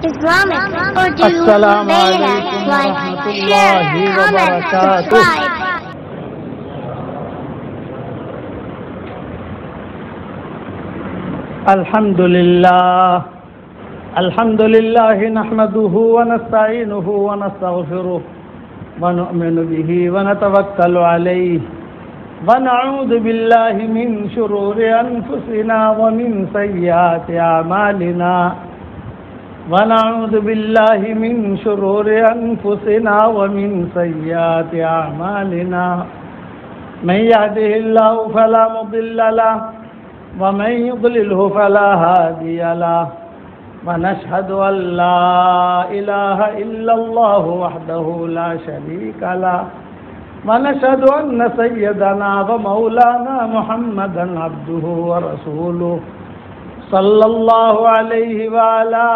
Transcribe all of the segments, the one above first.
Islamic Urdu Assalamu Beta. alaikum Like, warahmatullahi share, comment, wabarakatuh. subscribe. الحمد لله نحمده ونستعينه ونستغفره ونؤمن به ونتوكل عليه ونعوذ بالله من شرور أنفسنا ومن سيئات أعمالنا من يهده الله فلا مضل له ومن يضلله فلا هادي له ونشهد أن لا إله إلا الله وحده لا شريك له ونشهد أن سيدنا ومولانا محمدا عبده ورسوله صلى الله عليه وعلى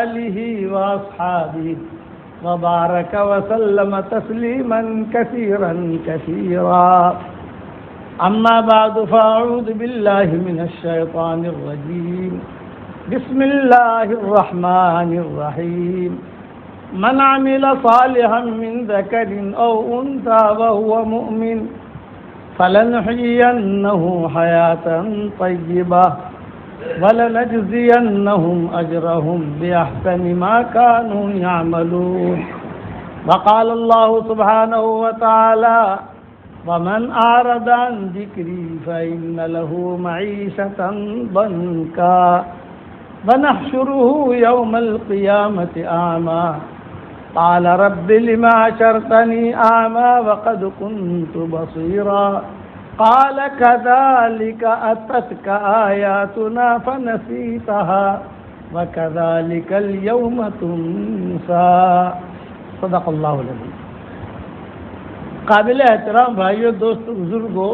آله وأصحابه وبارك وسلم تسليما كثيرا كثيرا. أما بعد فأعوذ بالله من الشيطان الرجيم. بسم الله الرحمن الرحيم. من عمل صالحا من ذكر أو أنثى وهو مؤمن فلنحيينه حياة طيبة ولنجزينهم أجرهم بأحسن ما كانوا يعملون. وقال الله سبحانه وتعالى ومن أعرض عن ذكري فإن له معيشة ضنكا ونحشره يوم القيامة أعمى قال رب لما حشرتني أعمى وقد كنت بصيرا قال كذلك أتتك آياتنا فنسيتها وكذلك اليوم تنسى. صدق اللہ العظیم. قابل احترام بھائیو، دوست، بزرگوں،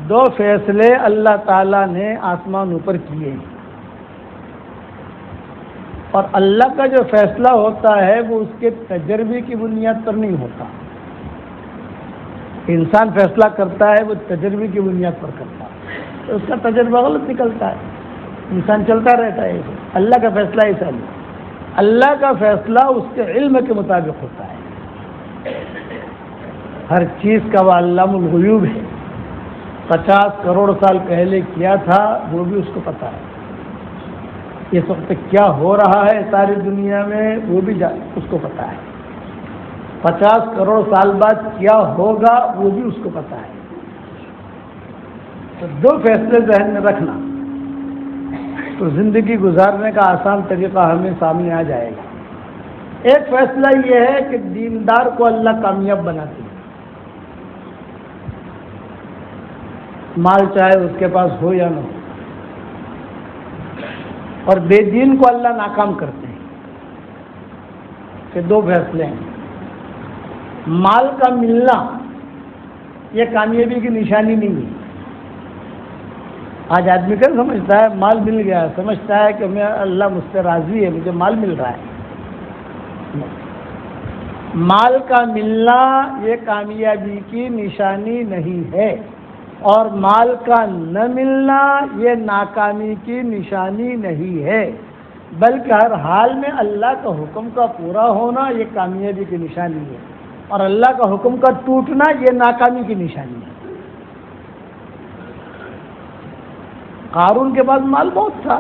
دو فیصلے اللہ تعالیٰ نے آسمان اوپر کیے ہیں، اور اللہ کا جو فیصلہ ہوتا ہے وہ اس کے تجربے کی بنیاد پر نہیں ہوتا. انسان فیصلہ کرتا ہے وہ تجربے کی بنیاد پر کرتا ہے، تو اس کا تجربہ غلط نکلتا ہے، انسان چلتا رہتا ہے. اللہ کا فیصلہ ایسا نہیں. اللہ کا فیصلہ اس کے علم کے مطابق ہوتا ہے. ہر چیز کا وہ علام الغیوب ہے. 50 کروڑ سال پہلے کیا تھا وہ بھی اس کو پتا ہے. اس وقت کیا ہو رہا ہے ساری دنیا میں وہ بھی اس کو پتا ہے. 50 کروڑ سال بعد کیا ہوگا وہ بھی اس کو پتا ہے. تو دو فیصلے ذہن میں رکھنا تو زندگی گزارنے کا آسان طریقہ ہمیں سامنے آ جائے گا. ایک فیصلہ یہ ہے کہ دیندار کو اللہ کامیاب بناتی ہے، مال چاہے اس کے پاس ہو یا نہ ہو، اور بے دین کو اللہ ناکام کرتے ہیں. کہ دو فیصلے ہیں. مال کا ملنا یہ کامیابی کی نشانی نہیں ہے. آج آدمی کیا سمجھتا ہے؟ مال مل گیا، سمجھتا ہے کہ میں اللہ مجھ سے راضی ہے، مجھے مال مل رہا ہے. مال کا ملنا یہ کامیابی کی نشانی نہیں ہے، اور مال کا نہ ملنا یہ ناکامی کی نشانی نہیں ہے، بلکہ ہر حال میں اللہ کا حکم کا پورا ہونا یہ کامیابی کی نشانی ہے، اور اللہ کا حکم کا ٹوٹنا یہ ناکامی کی نشانی ہے. قارون کے پاس مال بہت تھا،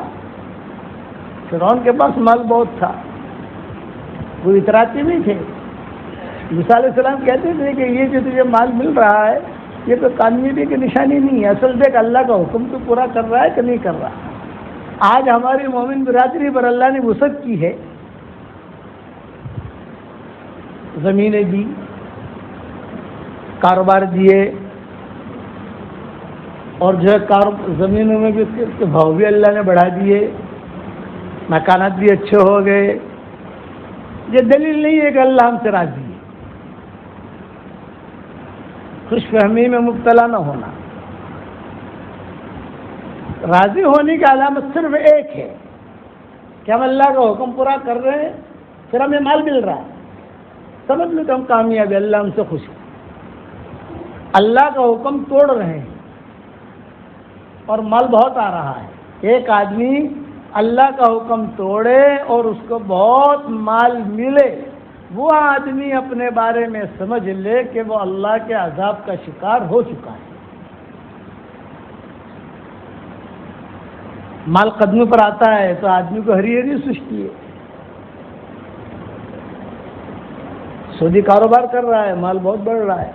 فرعون کے پاس مال بہت تھا، وہ اتراتے نہیں تھے. موسیٰ علیہ السلام کہتے تھے کہ یہ جو تجھے مال مل رہا ہے یہ تو کامیابی کی نشانی نہیں ہے، اصل دیکھ اللہ کا حکم تو پورا کر رہا ہے کہ نہیں کر رہا. آج ہماری مومن برادری پر اللہ نے وسعت کی ہے، زمینیں دی، کاروبار دیے، اور جو ہے زمینوں میں بھی اس کے بھاؤ بھی اللہ نے بڑھا دیے، مکانات بھی اچھے ہو گئے. یہ دلیل نہیں ہے کہ اللہ ہم سے راضی ہے. خوش فہمی میں مبتلا نہ ہونا. راضی ہونے کی علامت صرف ایک ہے کہ ہم اللہ کا حکم پورا کر رہے ہیں، پھر ہمیں مال مل رہا ہے، سمجھ لو کہ ہم کامیاب ہیں، اللہ ہم سے خوش ہے. اللہ کا حکم توڑ رہے ہیں اور مال بہت آ رہا ہے. ایک آدمی اللہ کا حکم توڑے اور اس کو بہت مال ملے، وہ آدمی اپنے بارے میں سمجھ لے کہ وہ اللہ کے عذاب کا شکار ہو چکا ہے۔ مال قدموں پر آتا ہے تو آدمی کو ہری ہری سستی ہے، سودی کاروبار کر رہا ہے، مال بہت بڑھ رہا ہے،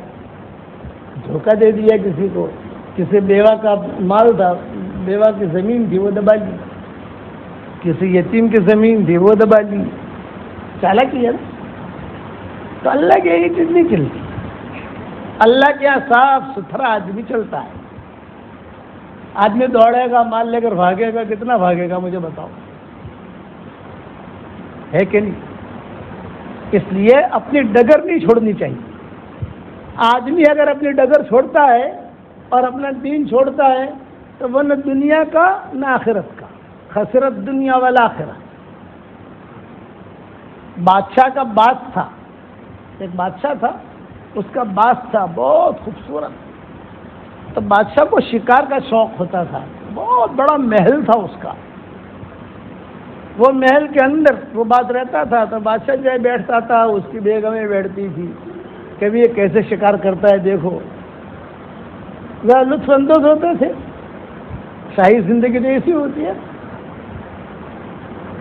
دھوکہ دے دیا کسی کو، کسی بیوہ کا مال تھا، بیوہ کی زمین تھی وہ دبا لی، کسی یتیم کی زمین تھی وہ دبا لی، چالاکی ہے نا۔ تو اللہ کے یہ چیز نہیں چلتی، اللہ کے یہاں صاف ستھرا آدمی چلتا ہے۔ آدمی دوڑے گا، مال لے کر بھاگے گا، کتنا بھاگے گا مجھے بتاؤ، ہے کہ نہیں؟ اس لیے اپنی ڈگر نہیں چھوڑنی چاہیے۔ آدمی اگر اپنی ڈگر چھوڑتا ہے اور اپنا دین چھوڑتا ہے تو وہ نہ دنیا کا نہ آخرت کا، خسرت دنیا والآخرہ۔ بادشاہ کا باس تھا، ایک بادشاہ تھا، اس کا باس تھا بہت خوبصورت، تو بادشاہ کو شکار کا شوق ہوتا تھا، بہت بڑا محل تھا اس کا، وہ محل کے اندر وہ بات رہتا تھا، تو بادشاہ جو ہے بیٹھتا تھا، اس کی بیگمیں بیٹھتی تھی، کبھی یہ کیسے شکار کرتا ہے دیکھو، وہ لطف اندوز ہوتے تھے، شاہی زندگی تو ایسی ہوتی ہے۔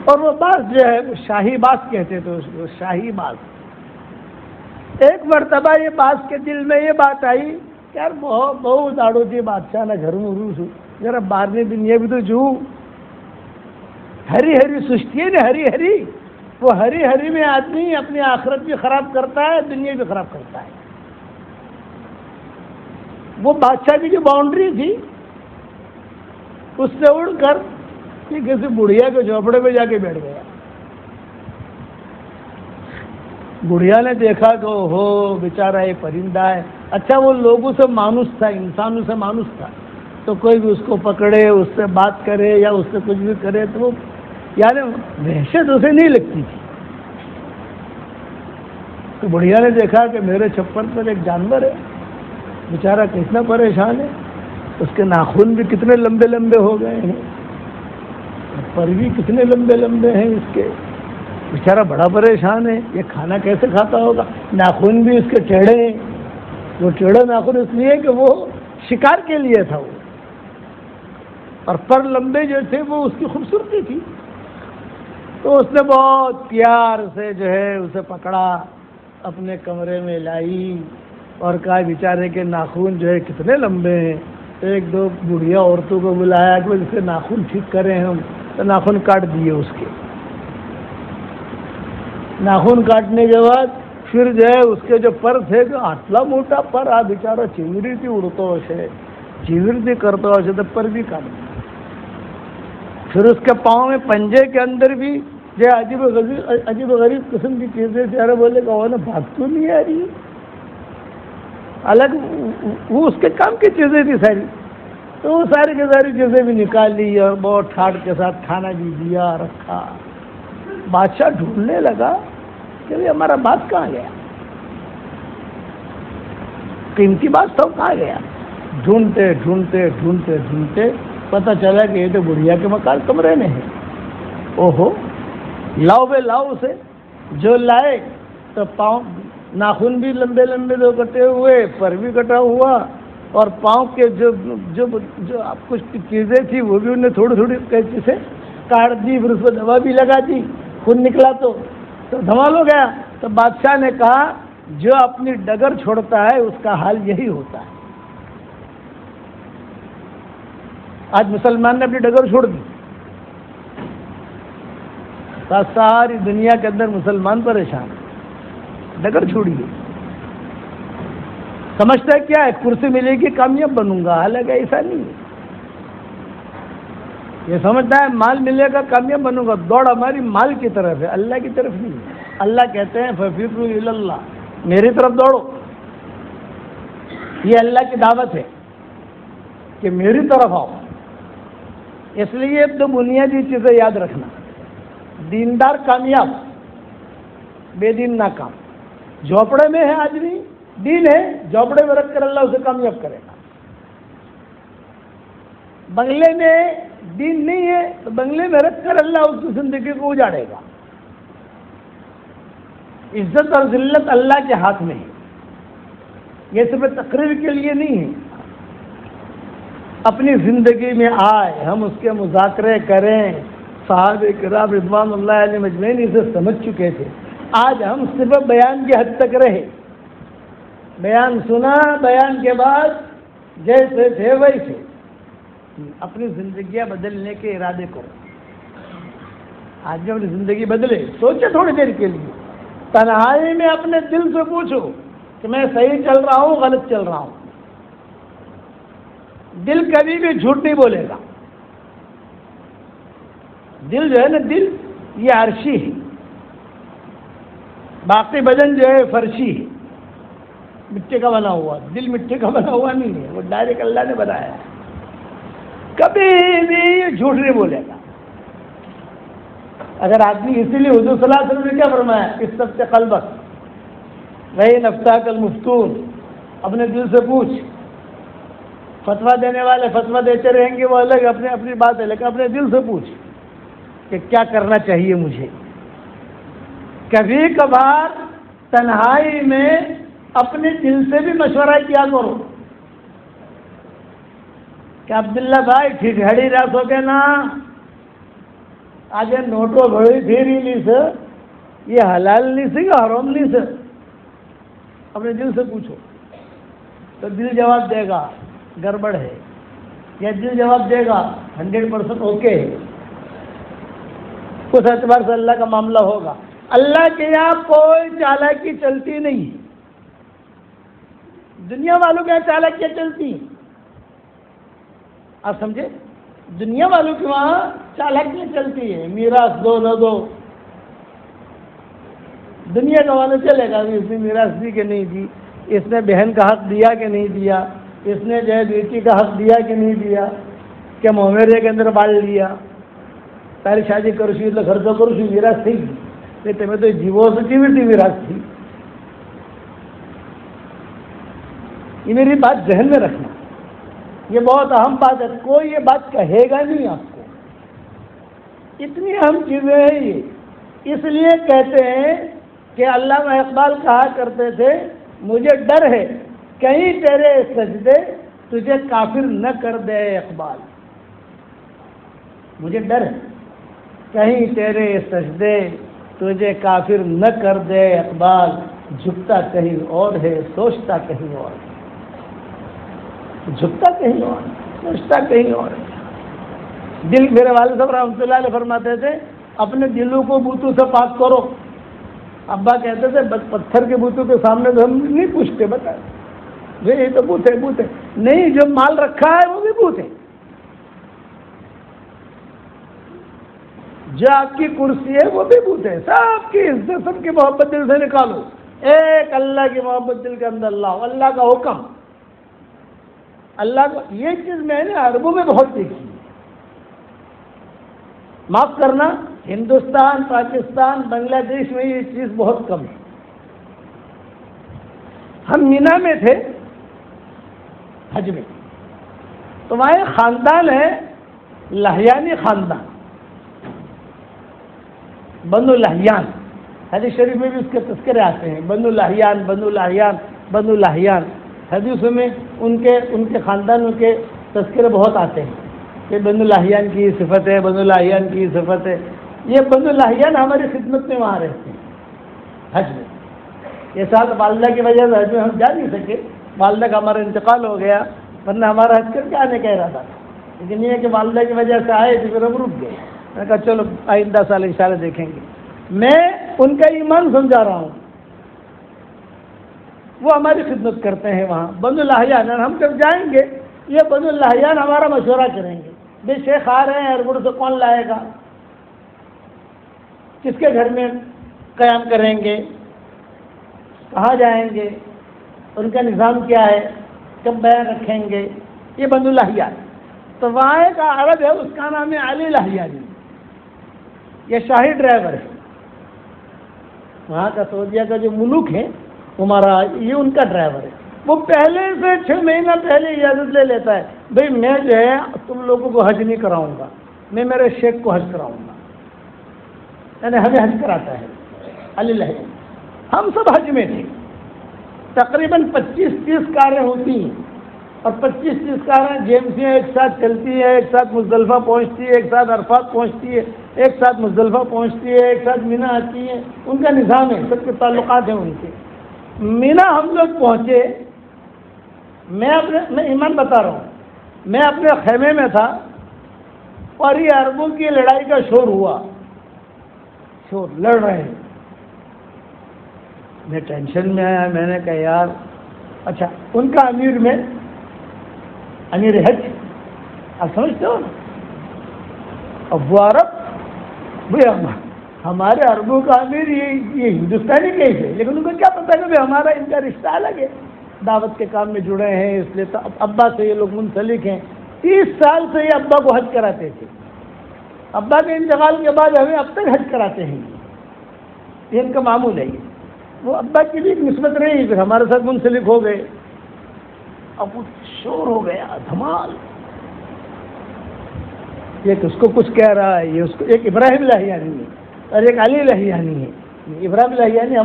اور وہ باز جو ہے وہ شاہی باز کہتے تھے اس کو، شاہی باز۔ ایک مرتبہ یہ باز کے دل میں یہ بات آئی کہ یار بہت آڑو تھی بادشاہ نہ گھر میں روس ہو، ذرا باہرنے دنیا بھی تو جو ہری ہری سستی ہے نا، ہری ہری، وہ ہری ہری میں آدمی اپنی آخرت بھی خراب کرتا ہے، دنیا بھی خراب کرتا ہے۔ وہ بادشاہ کی جو باؤنڈری تھی اس سے اڑ کر کسی بڑھیا کے جھوپڑے میں جا کے بیٹھ گیا۔ بڑھیا نے دیکھا کہ ہو بیچارہ یہ پرندہ ہے، اچھا وہ لوگوں سے مانوس تھا، انسانوں سے مانوس تھا، تو کوئی بھی اس کو پکڑے، اس سے بات کرے یا اس سے کچھ بھی کرے تو وہ یعنی وحشت اسے نہیں لگتی تھی۔ تو بڑھیا نے دیکھا کہ میرے چھپر پر ایک جانور ہے، بیچارہ کتنا پریشان ہے، اس کے ناخن بھی کتنے لمبے لمبے ہو گئے ہیں، پر بھی کتنے لمبے لمبے ہیں اس کے، بیچارہ بڑا پریشان ہے، یہ کھانا کیسے کھاتا ہوگا، ناخن بھی اس کے ٹیڑھے ہیں، وہ ٹیڑھا ناخن اس لیے کہ وہ شکار کے لیے تھا وہ، اور پر لمبے جو تھے وہ اس کی خوبصورتی تھی۔ تو اس نے بہت پیار سے جو ہے اسے پکڑا، اپنے کمرے میں لائی اور کہا بیچارے کے ناخن جو ہے کتنے لمبے ہیں، ایک دو بڑھیا عورتوں کو بلایا کہ اس کے ناخن ٹھیک کریں ہم، تو ناخن کاٹ دیے اس کے۔ ناخن کاٹنے کے بعد پھر جو ہے اس کے جو پر تھے کہ آٹلا موٹا پر آ بیچارہ چیوری تھی اڑتا سے، چیوری تھی کرتا سے، تو پر بھی کاٹ دیا۔ پھر اس کے پاؤں میں پنجے کے اندر بھی جو عجیب و غریب قسم کی چیزیں تھی، ارے بولے کہ وہ نا بھاگ کیوں نہیں آ رہی، الگ وہ اس کے کام کی چیزیں تھی ساری، تو وہ ساری کی ساری چیزیں بھی نکال لی اور بہت ٹھاٹ کے ساتھ کھانا بھی دیا رکھا۔ بادشاہ ڈھونڈنے لگا کہ ہمارا باز کہاں گیا، قیمتی باز تو کہاں گیا، ڈھونڈتے ڈھونڈتے ڈھونڈتے ڈھونڈتے پتہ چلا کہ یہ تو بڑھیا کے مکان کمرے میں ہے۔ اوہو، لاؤ بے لاؤ اسے، جو لائے تو پاؤں ناخن بھی لمبے لمبے دو کٹے ہوئے، پر بھی کٹا ہوا، اور پاؤں کے جو جو جو کچھ چیزیں تھیں وہ بھی انہیں تھوڑی تھوڑی قینچی سے کاٹ دی، پھر اس کو دوا بھی لگا دی، خون نکلا تو دھمال ہو گیا۔ تو بادشاہ نے کہا جو اپنی ڈگر چھوڑتا ہے اس کا حال یہی ہوتا ہے۔ آج مسلمان نے اپنی ڈگر چھوڑ دی، ساری دنیا کے اندر مسلمان پریشان، ڈگر چھوڑی گئی، سمجھتا ہے کیا ہے کرسی ملے گی کامیاب بنوں گا، حالانکہ ایسا نہیں ہے، یہ سمجھتا ہے مال ملے گا کامیاب بنوں گا، دوڑ ہماری مال کی طرف ہے، اللہ کی طرف نہیں ہے۔ اللہ کہتے ہیں فَفِرُّوا إِلَى اللَّهِ، میری طرف دوڑو، یہ اللہ کی دعوت ہے کہ میری طرف آؤ۔ اس لیے تو بنیادی چیزیں یاد رکھنا، دیندار کامیاب، بے دین ناکام۔ جھوپڑے میں ہے آدمی، دین ہے، جھوپڑے میں رکھ کر اللہ اسے کامیاب کرے گا۔ بنگلے میں دین نہیں ہے تو بنگلے میں رکھ کر اللہ اس کی زندگی کو اجاڑے گا. عزت اور ذلت اللہ کے ہاتھ میں ہے. یہ صرف تقریر کے لیے نہیں ہے. اپنی زندگی میں آئے ہم اس کے مذاکرے کریں. صحابہ کرام رضوان اللہ علیہ مجمعین اسے سمجھ چکے تھے. آج ہم صرف بیان کی حد تک رہے. بیان سنا, بیان کے بعد جیسے تھے ویسے. اپنی زندگیاں بدلنے کے ارادے کرو. آج بھی اپنی زندگی بدلے. سوچے تھوڑی دیر کے لیے, تنہائی میں اپنے دل سے پوچھو کہ میں صحیح چل رہا ہوں غلط چل رہا ہوں. دل کبھی بھی جھوٹ نہیں بولے گا. دل جو ہے نا, دل یہ عرشی ہے, باقی بدن جو ہے فرشی ہے, مٹی کا بنا ہوا. دل مٹی کا بنا ہوا نہیں ہے, وہ ڈائریکٹ اللہ نے بنایا ہے. کبھی بھی جھوٹ نہیں بولے گا. اگر آدمی, اسی لیے حضور صلی اللہ علیہ وسلم نے کیا فرمایا, اس سب سے قلبک وہی نفتاک المفتون, اپنے دل سے پوچھ. فتویٰ دینے والے فتویٰ دیتے رہیں گے, وہ الگ اپنی بات ہے, لیکن اپنے دل سے پوچھ کہ کیا کرنا چاہیے مجھے. کبھی کبھار تنہائی میں اپنے دل سے بھی مشورہ کیا کرو کہ عبداللہ بھائی ٹھیک ہڑی رات ہو کے نا, آج نوٹو گھڑی پھیری لی سے, یہ حلال نہیں سی کہ حرام نہیں سے. اپنے دل سے پوچھو تو دل جواب دے گا گڑبڑ ہے, یا دل جواب دے گا 100% اوکے ہے. اس اعتبار سے اللہ کا معاملہ ہوگا. اللہ کے یہاں کوئی چالاکی چلتی نہیں. دنیا والوں کے یہاں چالاکیاں چلتی ہیں, آپ سمجھے. دنیا والوں کے وہاں چالاکیاں چلتی ہیں, میراث دو نہ دو. دنیا کا وہاں چلے گا, اس نے میراث دی کہ نہیں دی, اس نے بہن کا حق دیا کہ نہیں دیا, اس نے جو ہے بیٹی کا حق دیا کہ نہیں دیا, کہ محمرے کے اندر بال لیا. پہلے شادی کرو سی تو خرچ کرو سی, میراث تھی نہیں تمہیں تو جیو سے جیوی تھی میراث تھی. یہ میری بات ذہن میں رکھنا, یہ بہت اہم بات ہے. کوئی یہ بات کہے گا نہیں آپ کو. اتنی اہم چیزیں ہیں یہ. اس لیے کہتے ہیں کہ علامہ اقبال کہا کرتے تھے, مجھے ڈر ہے کہیں تیرے سجدے تجھے کافر نہ کر دے اقبال. مجھے ڈر ہے کہیں تیرے سجدے تجھے کافر نہ کر دے اقبال. جھکتا کہیں اور ہے سوچتا کہیں اور ہے. جھکتا کہیں اور سوچتا کہیں اور ہے. دل, میرے والد صاحب رحمۃ اللہ علیہ فرماتے تھے اپنے دلوں کو بوتوں سے پاک کرو. ابا کہتے تھے پتھر کے بوتوں کے سامنے تو ہم نہیں پوچھتے, بتا یہ تو بوت ہے نہیں, جو مال رکھا ہے وہ بھی بوت ہے. جو آپ کی کرسی ہے وہ بھی بوت ہے. سب کی عزت, سب کی محبت دل سے نکالو. ایک اللہ کی محبت دل کے اندر لاؤ. اللہ کا حکم, اللہ کو, یہ چیز میں نے عربوں میں بہت دیکھی. معاف کرنا, ہندوستان, پاکستان, بنگلہ دیش میں یہ چیز بہت کم ہے. ہم مینا میں تھے حج میں, تو وہاں ایک خاندان ہے لہیانی خاندان, بنو لہیان. حدیث شریف میں بھی اس کے تذکرے آتے ہیں, بنو لہیان بنو لہیان بنو لہیان. حدیثوں میں ان کے خاندانوں کے تذکرے بہت آتے ہیں کہ بنو لہیان کی صفت ہے, بنو لہیان کی صفت ہے. یہ بنو لہیان ہماری خدمت میں وہاں رہتے ہیں حج میں. یہ سال والدہ کی وجہ سے حج میں ہم جا نہیں سکے, والدہ کا ہمارا انتقال ہو گیا, ورنہ ہمارا حج کر کے آنے کا ارادہ تھا. لیکن یہ کہ والدہ کی وجہ سے آئے تو پھر ہم رک گئے. میں نے کہا چلو آئندہ سال انشاءاللہ دیکھیں گے. میں ان کا ایمان سمجھا رہا ہوں, وہ ہماری خدمت کرتے ہیں وہاں بنو لہیان. ہم جب جائیں گے یہ بنو لہیان ہمارا مشورہ کریں گے, بے شیخ آ رہے ہیں ایئرپورٹ سے, کون لائے گا, کس کے گھر میں قیام کریں گے, کہاں جائیں گے, ان کا نظام کیا ہے, کب بیان رکھیں گے. یہ بنو لہیان. تو وہاں ایک عرب ہے, اس کا نام ہے علی لہیانی. یہ شاہی ڈرائیور ہے وہاں کا, سعودیہ کا جو ملک ہے ہمارا, یہ ان کا ڈرائیور ہے. وہ پہلے سے 6 مہینہ پہلے اجازت لے لیتا ہے بھئی میں جو ہے تم لوگوں کو حج نہیں کراؤں گا، میں میرے شیخ کو حج کراؤں گا، یعنی ہمیں حج کراتا ہے علی لہیانی۔ ہم سب حج میں تھے، تقریباً 25-30 کاریں ہوتی ہیں، اور 25-30 کاریں جیمسیاں ایک ساتھ چلتی ہیں، ایک ساتھ مزدلفہ پہنچتی ہے، ایک ساتھ عرفات پہنچتی ہے، ایک ساتھ مزدلفہ پہنچتی ہے، ایک ساتھ مینا آتی ہے، ان کا نظام ہے، سب کے تعلقات ہیں ان کے۔ مینا ہم لوگ پہنچے، میں ایمان بتا رہا ہوں، میں اپنے خیمے میں تھا اور یہ عربوں کی لڑائی کا شور ہوا، شور لڑ رہے ہیں، میں ٹینشن میں آیا، میں نے کہا یار اچھا ان کا امیر حج آپ سمجھتے ہو نا، اب وہ عرب بھائی ہمارے عربوں کا امیر یہ ہندوستانی کیسے، لیکن ان کو کیا پتا کہ بھائی ہمارا ان کا رشتہ الگ ہے، دعوت کے کام میں جڑے ہیں، اس لیے تو ابا سے یہ لوگ منسلک ہیں، 30 سال سے یہ ابا کو حج کراتے تھے، ابا کے انتقال کے بعد ہمیں اب تک حج کراتے ہیں، یہ ان کا معمول ہے۔ وہ ابا کی بھی ایک نسبت رہی، پھر ہمارے ساتھ منسلک ہو گئے، اب وہ شور ہو گیا دھمال، ایک اس کو کچھ کہہ رہا ہے، یہ اس کو، ایک ابراہیم لہیانی ہے اور ایک علی لہیانی ہے۔ ابراہیم لہیانی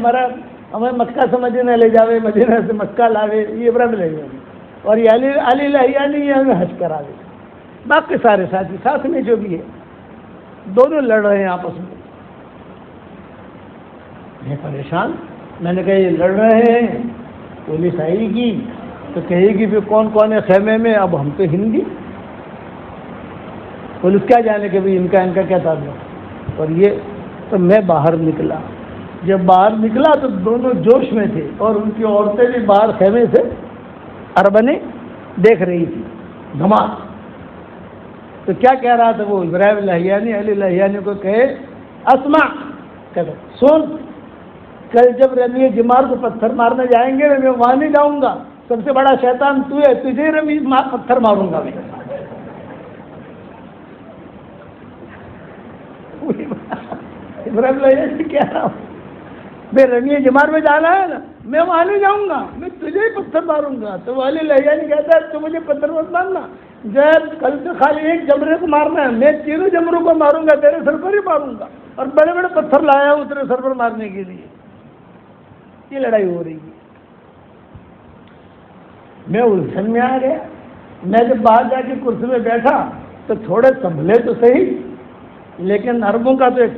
ہمیں مکہ سے مدینہ لے جاوے، مدینہ سے مکہ لاوے، یہ ابراہیم لہیانی، اور یہ علی لہیانی یہ ہمیں حج کراوے۔ باقی سارے ساتھی ساتھ میں جو بھی ہے دونوں لڑ رہے ہیں آپس میں، میں پریشان، میں نے کہا یہ لڑ رہے ہیں، پولیس آئے گی تو کہے گی پھر کون کون ہے خیمے میں، اب ہم تو ہندی، پولیس کیا جانے کہ بھی ان کا کیا تعلق، اور یہ تو میں باہر نکلا، جب باہر نکلا تو دونوں جوش میں تھے، اور ان کی عورتیں بھی باہر خیمے سے عربنے دیکھ رہی تھی دھمال۔ تو کیا کہہ رہا تھا وہ ابراہیم لہیانی، علی لہیانی کو کہے اسمع، کہتا سن، کل جب رمی جمار کو پتھر مارنے جائیں گے میں وہاں نہیں جاؤں گا، سب سے بڑا شیطان تو ہے، تجھے رمی پتھر ماروں گا میں۔ ابراہیم لہیانی کہہ رہا ہوں میں رمی جمار میں جانا ہے نا، میں وہاں نہیں جاؤں گا، میں تجھے ہی پتھر ماروں گا۔ تو علی لہیانی کہتا ہے تو مجھے پتھر مت مارنا، جب کل سے خالی ایک جمرے کو مارنا ہے، میں تینوں جمروں کو ماروں گا، تیرے سر پر ہی ماروں گا، اور بڑے بڑے پتھر لایا ہوں تیرے سر پر مارنے کے لیے۔ یہ لڑائی ہو رہی ہے، میں الجھن میں آ گیا۔ میں جب باہر جا کے کرسی میں بیٹھا تو تھوڑے سنبھلے تو صحیح، لیکن عربوں کا تو ایک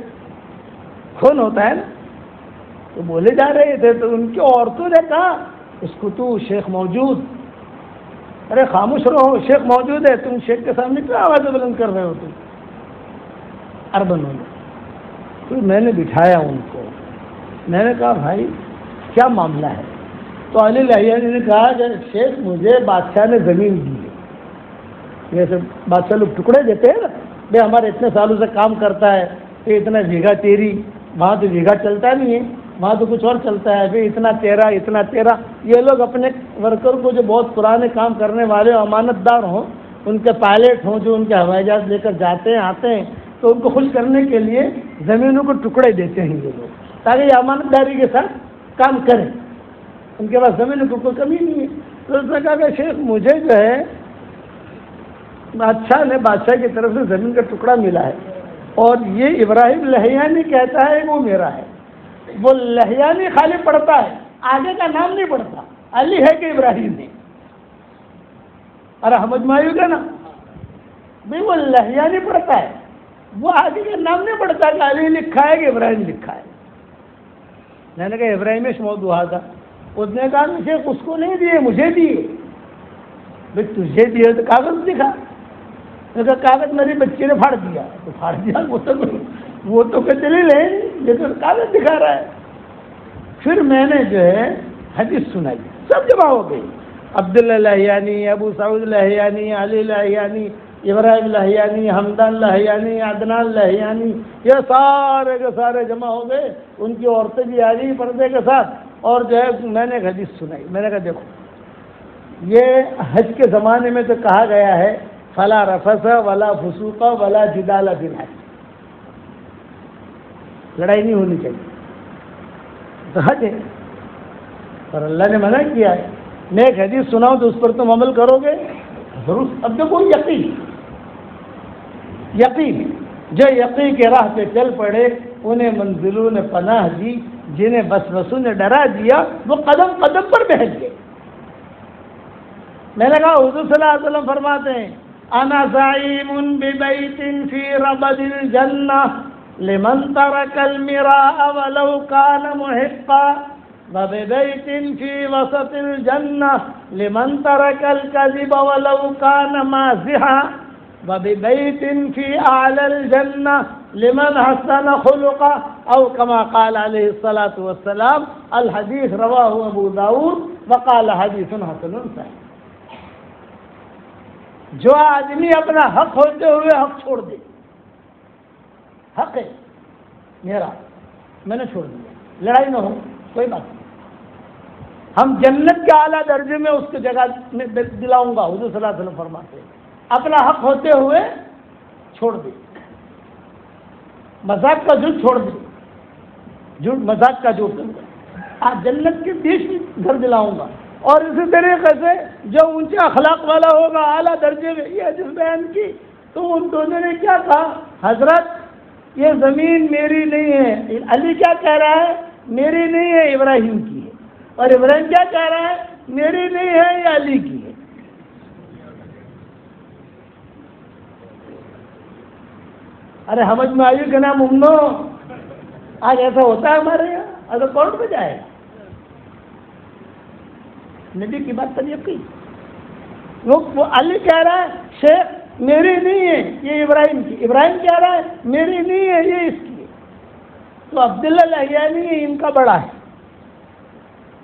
خون ہوتا ہے نا، تو بولے جا رہے تھے، تو ان کی عورتوں نے کہا اس کو تو شیخ موجود، ارے خاموش رہو، شیخ موجود ہے، تم شیخ کے سامنے کیوں آوازیں بلند کر رہے ہو تم؟ عربنوں نے، تو میں نے بٹھایا ان کو، میں نے کہا بھائی کیا معاملہ ہے؟ تو علی لہیانی نے کہا کہ شیخ مجھے بادشاہ نے زمین دی ہے، جیسے بادشاہ لوگ ٹکڑے دیتے ہیں نا، بھائی ہمارے اتنے سالوں سے کام کرتا ہے، پھر اتنا بیگھا تیری، وہاں تو بیگھا چلتا نہیں ہے، وہاں تو کچھ اور چلتا ہے، پھر اتنا تیرا، یہ لوگ اپنے ورکر کو جو بہت پرانے کام کرنے والے امانت دار ہوں، ان کے پائلٹ ہوں جو ان کے ہوائی جہاز لے کر جاتے ہیں آتے ہیں، تو ان کو خوش کرنے کے لیے زمینوں کو ٹکڑے دیتے ہیں یہ لوگ، تاکہ یہ امانت داری کے ساتھ کام کریں، ان کے پاس زمینوں کو کوئی کمی نہیں ہے۔ تو اس نے کہا کہ شیخ مجھے جو ہے بادشاہ کی طرف سے زمین کا ٹکڑا ملا ہے، اور یہ ابراہیم لہیانی کہتا ہے وہ میرا ہے۔ وہ لہیانی خالی پڑھتا ہے، آگے کا نام نہیں پڑھتا، علی ہے کہ ابراہیم ہے، ارے سمجھ میں آئی گا نا بھائی، وہ لہیانی پڑھتا ہے، وہ آگے کا نام نہیں پڑھتا کہ علی لکھا ہے کہ ابراہیم لکھا ہے۔ میں نے کہا ابراہیم موضوع تھا، اس نے کہا شیخ اس کو نہیں دیے، مجھے دیے۔ بھائی تجھے دیے تو کاغذ دکھا، میں کہا کاغذ میری بچی نے پھاڑ دیا، تو پھاڑ دیا وہ تو کہ دلیل ہے، لیکن کاغذ دکھا رہا ہے۔ پھر میں نے جو ہے حدیث سنائی، سب جمع ہو گئی، عبداللہ لہیانی، ابو سعود لہیانی، علی لہیانی، ابراہیم لہیانی، حمدان لہیانی، عدنان لہیانی، یہ سارے کے سارے جمع ہو گئے، ان کی عورتیں بھی آ گئی پردے کے ساتھ، اور جو ہے میں نے ایک حدیث سنائی، میں نے کہا دیکھو یہ حج کے زمانے میں تو کہا گیا ہے فلا رفث ولا فسوق ولا جدال فی الحج، لڑائی نہیں ہونی چاہیے، تو حج ہے، اور اللہ نے منع کیا ہے۔ میں ایک حدیث سناؤں تو اس پر تم عمل کرو گے؟ ضرور. اب دیکھو یقین جو یقین کے راہ پہ چل پڑے انہیں منزلوں نے پناہ دی، جنہیں وسوسوں نے ڈرا دیا وہ قدم قدم پر بہت گئے. میں نے کہا حضور صلی اللہ علیہ وسلم فرماتے ہیں انا زعیم ببیت فی ربد الجنہ لمن ترک المراء ولو کان محقا وببیت فی وسط الجنہ لمن ترک الکذب ولو کان مازحا وببیت فی اعلی الجنہ لمن حسن خلقا او کما قال علیہ الصلاۃ والسلام. الحدیث رواہ ابو داؤد وقال حدیث حسن صحیح. جو آدمی اپنا حق ہوتے ہوئے حق چھوڑ دے، حق ہے میرا میں نے چھوڑ دیا، لڑائی نہ ہو کوئی بات نہیں، ہم جنت کے اعلیٰ درجے میں اس کو جگہ میں دلاؤں گا. حضور صلی اللہ علیہ وسلم فرماتے ہیں اپنا حق ہوتے ہوئے چھوڑ دے، مذاق کا جھوٹ چھوڑ دے، جھوٹ مذاق کا جھوٹ جنت کے بیچ میں گھر دلاؤں گا. اور اسی طریقے سے جو اونچے اخلاق والا ہوگا اعلیٰ درجے میں، یہ حدیث بیان کی تو ان دونوں نے کیا کہا حضرت یہ زمین میری نہیں ہے. علی کیا کہہ رہا ہے میری نہیں ہے ابراہیم کی ہے، اور ابراہیم کیا کہہ رہا ہے میری نہیں ہے یہ علی کی ہے. ارے سمجھ میں آئی کہ نا ممنو؟ آج ایسا ہوتا ہے ہمارے یہاں، اگر کورٹ میں جائے نبی کی بات پر یقین. وہ علی کہہ رہا ہے شیخ میری نہیں ہے یہ ابراہیم کی، ابراہیم کہہ رہا ہے میری نہیں ہے یہ اس کی. تو عبداللہ لہیانی ان کا بڑا ہے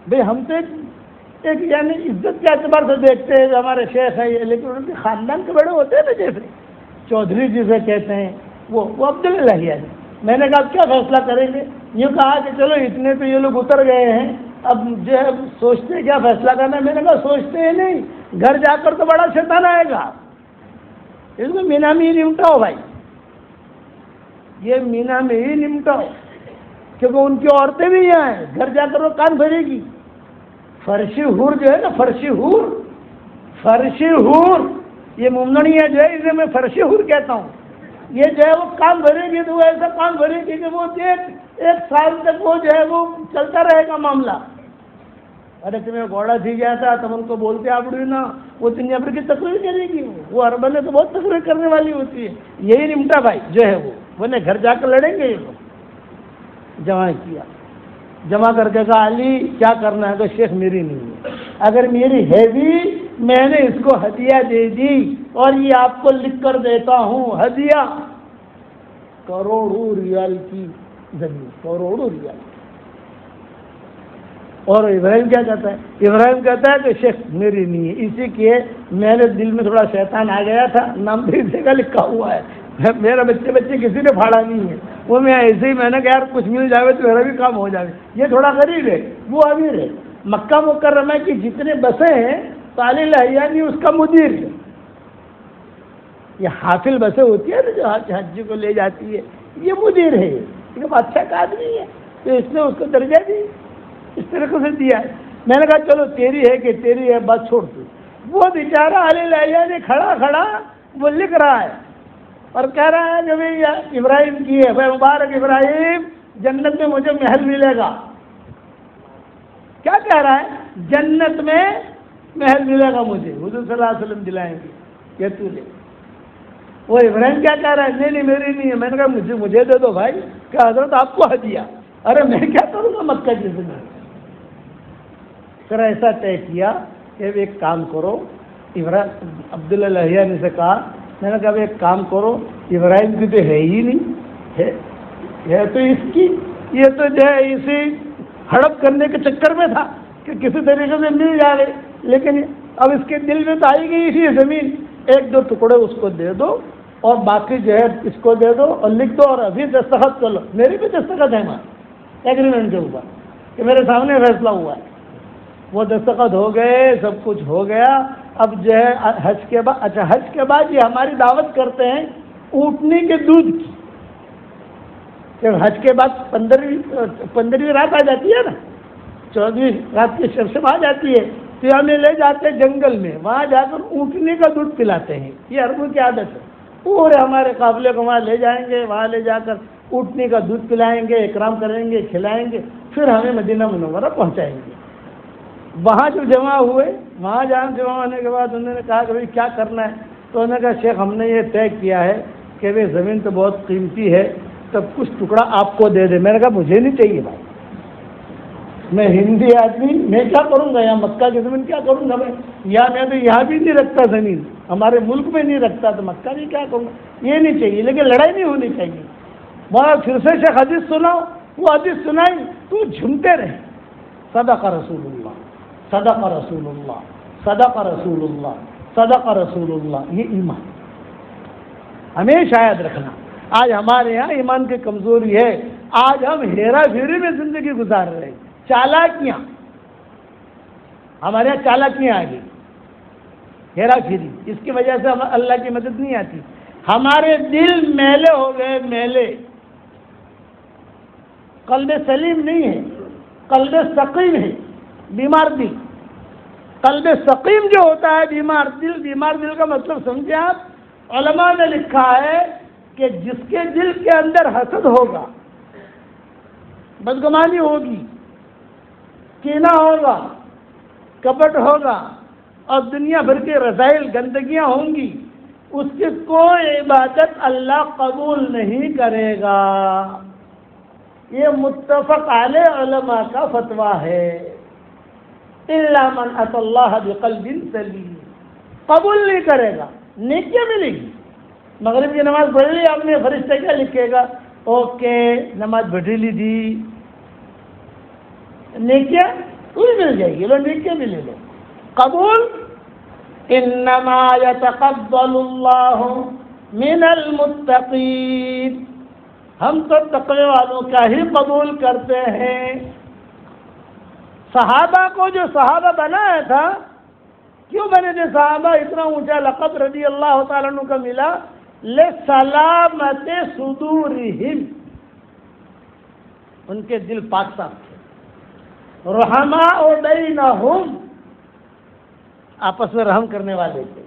بھئی، ہم تو ایک یعنی عزت کے اعتبار سے دیکھتے ہیں کہ ہمارے شیخ ہیں یہ، لیکن ان کے خاندان کے بڑے ہوتے ہیں نا، جیسے چودھری جسے کہتے ہیں وہ عبداللہ لہیانی. میں نے کہا کیا فیصلہ کریں گے؟ یہ کہا کہ چلو اتنے تو یہ لوگ اتر گئے ہیں، اب جو ہے سوچتے کیا فیصلہ کرنا ہے. میں نے کہا سوچتے ہی نہیں، گھر جا کر تو بڑا شیطان آئے گا، اس میں مینا میں ہی نمٹاؤ بھائی، یہ مینا میں ہی نمٹاؤ، کیونکہ ان کی عورتیں بھی یہاں ہیں. گھر جا کر وہ کان بھرے گی. فرشی حور جو ہے نا، فرشی حور یہ ممنوعیہ جو ہے اسے میں فرشی حور کہتا ہوں. یہ جو ہے وہ کام بھرے گی تو وہ ایسا کام بھرے گی کہ وہ ایک سال تک وہ جو ہے وہ چلتا رہے گا معاملہ. ارے تمہیں گھوڑا تھی گیا تھا تم ان کو بولتے آبڑی نا، وہ دنیا بھر کی تقریر کرے گی. وہ اربن تو بہت تقریر کرنے والی ہوتی ہے. یہی نمٹا بھائی جو ہے وہ نے گھر جا کر لڑیں گے. یہ لوگ جمع کیا، جمع کر کے کہا علی کیا کرنا ہے؟ تو شیخ میری نہیں ہے، اگر میری ہے بھی میں نے اس کو ہدیہ دے دی اور یہ آپ کو لکھ کر دیتا ہوں ہدیہ، کروڑوں ریال کی زمین، کروڑوں ریال. اور ابراہیم کیا کہتا ہے؟ ابراہیم کہتا ہے کہ شیخ میری نہیں ہے، اسی کے میرے دل میں تھوڑا شیطان آ گیا تھا، نام بھی کا لکھا ہوا ہے، میرا بچے کسی نے پھاڑا نہیں ہے، وہ میں ایسے ہی میں نے کہا یار کچھ مل جائے تو میرا بھی کام ہو جائے. یہ تھوڑا غریب ہے وہ امیر ہے. مکہ مکرمہ کی جتنے بسیں ہیں تو علی لہیانی اس کا مدیر ہے. یہ حافل بسیں ہوتی ہے نا جو حج کو لے جاتی ہے، یہ مدیر ہے، یہ اچھا کا آدمی ہے تو اس نے اس کو درجہ دی اس طریقے سے دیا ہے. میں نے کہا چلو تیری ہے کہ تیری ہے بات چھوڑ دو. وہ بیچارہ علی لہیانی کھڑا وہ لکھ رہا ہے اور کہہ رہا ہے کہ بھائی ابراہیم کی ہے، بھائی مبارک ابراہیم جنت میں مجھے محل ملے گا. کیا کہہ رہا ہے؟ جنت میں محل ملے گا مجھے، حضور صلی اللہ علیہ وسلم دلائیں گے یہ تو لے. وہ ابراہیم کیا کہہ رہا ہے؟ نہیں میری نہیں ہے. میں نے کہا مجھے دے دو بھائی. کہ حضرت آپ کو ہدیہ. ارے میں کیا کروں گا مکہ کی زندگی. پھر ایسا طے کیا کہ ایک کام کرو، عبداللہ لہیانی سے کہا، میں نے کہا ایک کام کرو، ابراہیم کی تو ہے ہی نہیں ہے تو اس کی، یہ تو جو ہے اسی ہڑپ کرنے کے چکر میں تھا کہ کسی طریقے سے مل جائے، لیکن اب اس کے دل میں تو آئی گئی اسی زمین. ایک دو ٹکڑے اس کو دے دو اور باقی جو ہے اس کو دے دو اور لکھ دو اور ابھی دستخط کر لو. میری بھی دستخط ہے وہاں ایگریمنٹ کے اوپر کہ میرے سامنے فیصلہ ہوا ہے. وہ دستخط ہو گئے، سب کچھ ہو گیا. اب جو ہے حج کے بعد، اچھا حج کے بعد یہ ہماری دعوت کرتے ہیں اونٹنی کے دودھ کی. کہ حج کے بعد 15ویں رات آ جاتی ہے نا، 14ویں رات کی شب آ جاتی ہے تو ہمیں لے جاتے جنگل میں، وہاں جا کر اونٹنے کا دودھ پلاتے ہیں، یہ عربوں کی عادت ہے، پورے ہمارے قافلے کو وہاں لے جائیں گے، وہاں لے جا کر اونٹنے کا دودھ پلائیں گے، اکرام کریں گے، کھلائیں گے، پھر ہمیں مدینہ منورہ پہنچائیں گے۔ وہاں جو جمع ہوئے، وہاں جمع ہونے کے بعد انہوں نے کہا کہ بھائی کیا کرنا ہے؟ تو انہوں نے کہا شیخ ہم نے یہ طے کیا ہے کہ بھائی زمین تو بہت قیمتی ہے، تب کچھ ٹکڑا آپ کو دے دے۔ میں نے کہا مجھے نہیں چاہیے بھائی، میں ہندی آدمی، میں کیا کروں گا یہاں مکہ کی زمین، کیا کروں گا میں میں تو یہاں بھی نہیں رکھتا زمین، ہمارے ملک میں نہیں رکھتا، تو مکہ بھی کیا کروں گا، یہ نہیں چاہیے، لیکن لڑائی نہیں ہونی چاہیے۔ وہاں پھر سے شیخ حدیث سناؤ، وہ حدیث سنائی تو جھومتے رہے، صدق رسول اللہ، صدق رسول اللہ، صدق رسول اللہ، صدق رسول اللہ۔ یہ ایمان ہمیشہ یاد رکھنا۔ آج ہمارے یہاں ایمان کی کمزوری ہے، آج ہم ہیرا پھیری میں زندگی گزار رہے ہیں، چالاکیاں، ہمارے یہاں چالاکیاں آ گئی، ہیرا پھیری، اس کی وجہ سے اللہ کی مدد نہیں آتی، ہمارے دل میلے ہو گئے، میلے، قلب سلیم نہیں ہے، قلب سقیم ہے، بیمار دل۔ قلب سقیم جو ہوتا ہے بیمار دل کا مطلب سمجھے آپ؟ علماء نے لکھا ہے کہ جس کے دل کے اندر حسد ہوگا، بدگمانی ہوگی، کینہ ہوگا، کپٹ ہوگا، اور دنیا بھر کے رذائل گندگیاں ہوں گی، اس کی کوئی عبادت اللہ قبول نہیں کرے گا۔ یہ متفق علیہ علماء کا فتویٰ ہے۔ الا من اتى اللہ بقلب سلیم، قبول نہیں کرے گا، نیکیاں ملے گی۔ مغرب کی نماز پڑھ لی آپ نے، فرشتہ کیا لکھے گا؟ اوکے نماز پڑھ لی دی، نیکیاں پوری مل جائے گی، لو نیکیاں بھی لے لو۔ قبول انما يتقبل اللہ من المتقین، ہم تو تقوی والوں کا ہی قبول کرتے ہیں۔ صحابہ کو جو صحابہ بنایا تھا، کیوں بنے تھے صحابہ؟ اتنا اونچا لقب رضی اللہ تعالیٰ عنہ کا ملا، لسلامت صدورہم، ان کے دل پاک صاف تھے، رحماء بینہم، آپس میں رحم کرنے والے تھے،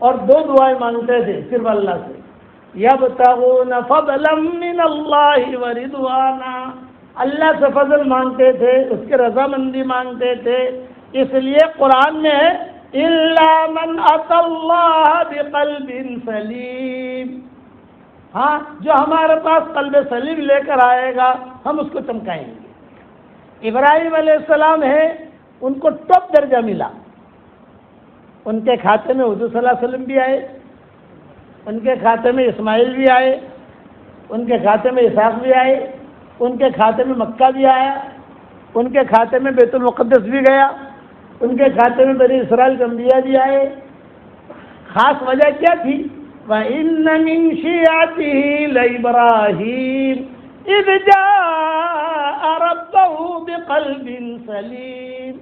اور دو دعائیں مانگتے تھے صرف اللہ سے، یبتغون فضلا من اللہ ورضوانا، اللہ سے فضل مانگتے تھے، اس کی رضامندی مانگتے تھے۔ اس لیے قرآن میں ہے الا من اتى اللہ بقلب سلیم، ہاں جو ہمارے پاس قلب سلیم لے کر آئے گا ہم اس کو چمکائیں گے۔ ابراہیم علیہ السلام ہے، ان کو ٹاپ درجہ ملا، ان کے کھاتے میں حضور صلی اللہ علیہ وسلم بھی آئے، ان کے کھاتے میں اسماعیل بھی آئے، ان کے کھاتے میں اسحاق بھی آئے، ان کے کھاتے میں مکہ بھی آیا، ان کے کھاتے میں بیت المقدس بھی گیا، ان کے کھاتے میں بنی اسرائیل کے انبیاء بھی آئے۔ خاص وجہ کیا تھی؟ وَإِنَّ مِن شِيعَتِهِ لَإِبْرَاهِيمَ إِذْ جَاءَ رَبَّهُ بِقَلْبٍ سَلِيمٍ،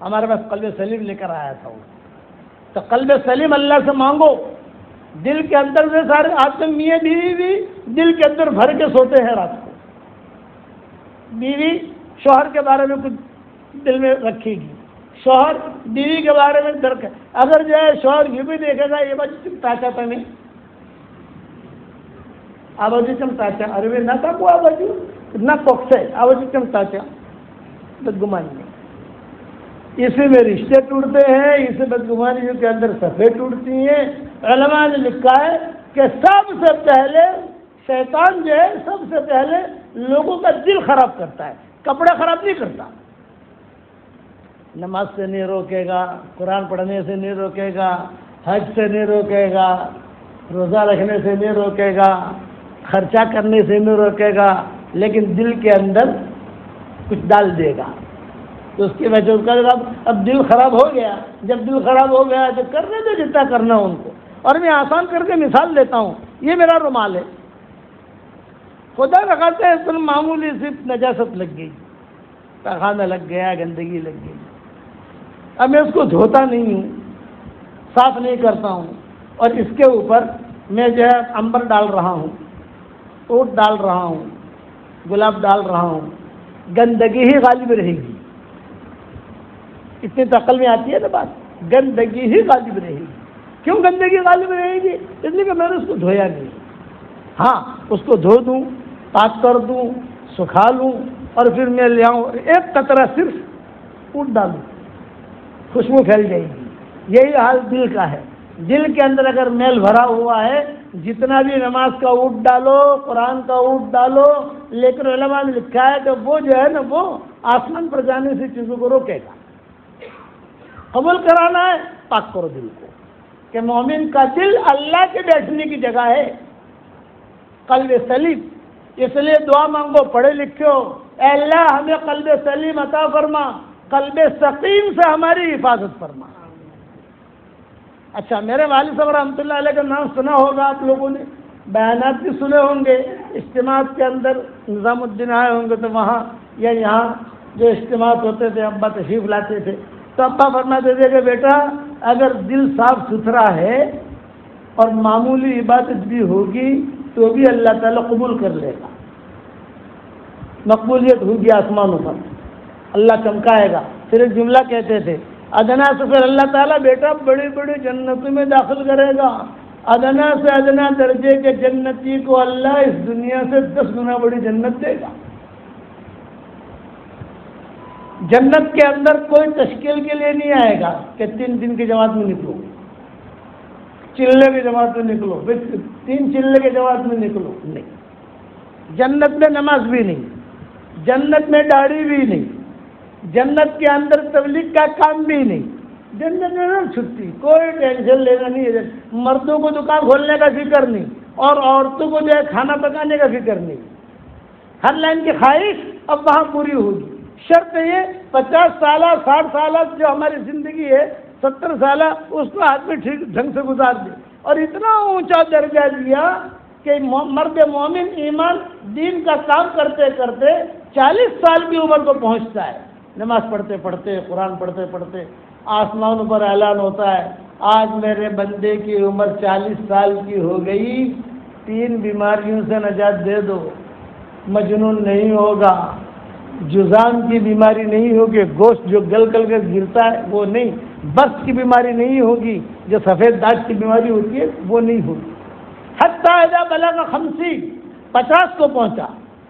ہمارے پاس قلب سلیم لے کر آیا تھا وہ۔ تو قلب سلیم اللہ سے مانگو، دل کے اندر سے سارے آپ کے میاں بیوی بھی دل کے اندر بھر کے سوتے ہیں رات کو، بیوی شوہر کے بارے میں کچھ دل میں رکھے گی، شوہر بیوی کے بارے میں درک ہے، اگر جو ہے شوہر یہ بھی دیکھے گا یہ بات چمتا چاہتا نہیں، آوازی چمتا چاہ، ارے نہ تھا کو آوازی نہ کوکس ہے، آوازی چمتا چاہ، بدگمانی میں، اسی میں رشتے ٹوٹتے ہیں، اسی بدگمانیوں کے اندر صفیں ٹوٹتی ہیں۔ علماء نے لکھا ہے کہ سب سے پہلے شیطان جو ہے سب سے پہلے لوگوں کا دل خراب کرتا ہے، کپڑا خراب نہیں کرتا۔ نماز سے نہیں روکے گا، قرآن پڑھنے سے نہیں روکے گا، حج سے نہیں روکے گا، روزہ رکھنے سے نہیں روکے گا، خرچہ کرنے سے نہیں روکے گا، لیکن دل کے اندر کچھ ڈال دے گا، تو اس کی وجہ سے اب دل خراب ہو گیا۔ جب دل خراب ہو گیا تو کرنے دو جتنا کرنا ان کو۔ اور میں آسان کر کے مثال دیتا ہوں، یہ میرا رومال ہے، خدا رکھاتے ہیں اس معمولی سی نجاست لگ گئی، پیخانہ لگ گیا، گندگی لگ گئی، اب میں اس کو دھوتا نہیں ہوں، صاف نہیں کرتا ہوں، اور اس کے اوپر میں جو ہے عنبر ڈال رہا ہوں، اوٹ ڈال رہا ہوں، گلاب ڈال رہا ہوں، گندگی ہی غالب رہے گی۔ اتنی تو عقل میں آتی ہے نا بات. گندگی ہی غالب رہے گی. کیوں گندگی غالب رہے گی؟ اس لیے کہ میں نے اس کو دھویا نہیں. ہاں اس کو دھو دوں، پاک کر دوں، سکھا لوں، اور پھر میں لے آؤں ایک قطرہ صرف اونٹ ڈالوں، خوشبو پھیل جائے گی. یہی حال دل کا ہے. دل کے اندر اگر میل بھرا ہوا ہے، جتنا بھی نماز کا اونٹ ڈالو، قرآن کا اونٹ ڈالو، لیکن علماء نے لکھا ہے کہ وہ جو ہے نا وہ آسمان پر جانے سے چیزوں کو روکے گا. قبول کرانا ہے، پاک کرو دل کو، کہ مومن کا دل اللہ کے بیٹھنے کی جگہ ہے. قلب سلیم. اس لیے دعا مانگو، پڑھے لکھے ہو، اے اللہ ہمیں قلب سلیم عطا فرما، قلب سقیم سے ہماری حفاظت فرما. اچھا، میرے والد صاحب رحمۃ اللہ علیہ کا نام سنا ہوگا آپ لوگوں نے، بیانات بھی سنے ہوں گے. اجتماعات کے اندر نظام الدین آئے ہوں گے تو وہاں یا یہاں جو اجتماعات ہوتے تھے ابا تشریف لاتے تھے تو ابا فرماتے تھے کہ بیٹا اگر دل صاف ستھرا ہے اور معمولی عبادت بھی ہوگی تو بھی اللہ تعالیٰ قبول کر لے گا. مقبولیت ہوگی آسمانوں پر، اللہ چمکائے گا. پھر ایک جملہ کہتے تھے، ادنا سے پھر اللہ تعالیٰ بیٹا بڑی بڑی جنتوں میں داخل کرے گا. ادنا سے ادنا درجے کے جنتی کو اللہ اس دنیا سے 10 گنا بڑی جنت دے گا. جنت کے اندر کوئی تشکیل کے لیے نہیں آئے گا کہ 3 دن کی جماعت میں نکلو، چلے کی جماعت میں نکلو، پھر 3 چلے کی جماعت میں نکلو. نہیں، جنت میں نماز بھی نہیں، جنت میں داڑھی بھی نہیں، جنت کے اندر تبلیغ کا کام بھی نہیں. جنت میں نہ چھٹی، کوئی ٹینشن لینا نہیں ہے. مردوں کو دکان کھولنے کا فکر نہیں اور عورتوں کو جو ہے کھانا پکانے کا فکر نہیں. ہر لائن کی خواہش اب وہاں پوری ہوگی. شرط یہ 50 سالہ 60 سالہ جو ہماری زندگی ہے 70 سالہ اس کو آدمی ٹھیک ڈھنگ سے گزار دے. اور اتنا اونچا درجہ دیا کہ مرد مومن ایمان دین کا کام کرتے کرتے 40 سال کی عمر کو پہنچتا ہے. نماز پڑھتے پڑھتے، قرآن پڑھتے پڑھتے آسمانوں پر اعلان ہوتا ہے، آج میرے بندے کی عمر 40 سال کی ہو گئی، 3 بیماریوں سے نجات دے دو. مجنون نہیں ہوگا، جذام کی بیماری نہیں ہوگی، گوشت جو گل گل کر گرتا ہے وہ نہیں، برس کی بیماری نہیں ہوگی، جو سفید داغ کی بیماری ہوتی ہے وہ نہیں ہوگی. حتی اذا بلغ 50 کو پہنچا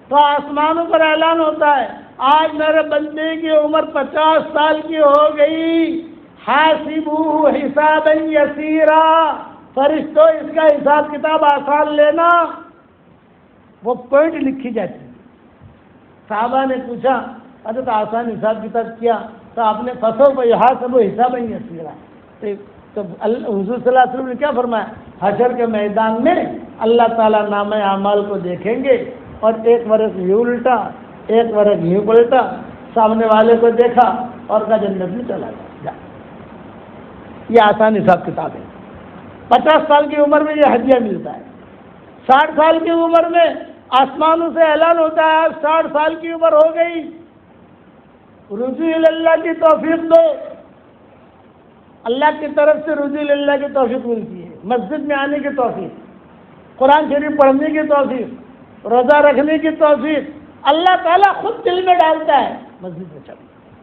تو آسمانوں پر اعلان ہوتا ہے، آج میرے بندے کی عمر 50 سال کی ہو گئی، حاسبوہ حسابا یسیرا، فرشتوں اس کا حساب کتاب آسان لینا. وہ پوائنٹ لکھی جاتی ہے. صحابہ نے پوچھا حضرت آسان حساب کتاب کیا تو آپ نے فسوف یحاسب حسابا یسیرا. تو حضور صلی اللہ علیہ وسلم نے کیا فرمایا؟ حشر کے میدان میں اللہ تعالیٰ نامہ اعمال کو دیکھیں گے اور ایک ورق یوں الٹا ایک ورق یوں پلٹا، سامنے والے کو دیکھا اور کہا جنت میں چلا جا. یہ آسان حساب کتاب ہے. 50 سال کی عمر میں یہ ہدیہ ملتا ہے. 60 سال کی عمر میں آسمانوں سے اعلان ہوتا ہے 60 سال کی عمر ہو گئی، رجوع اللہ کی توفیق دو. اللہ کی طرف سے رجوع اللہ کی توفیق ملتی ہے، مسجد میں آنے کی توفیق، قرآن شریف پڑھنے کی توفیق، روزہ رکھنے کی توفیق. اللہ تعالیٰ خود دل میں ڈالتا ہے مسجد میں چل،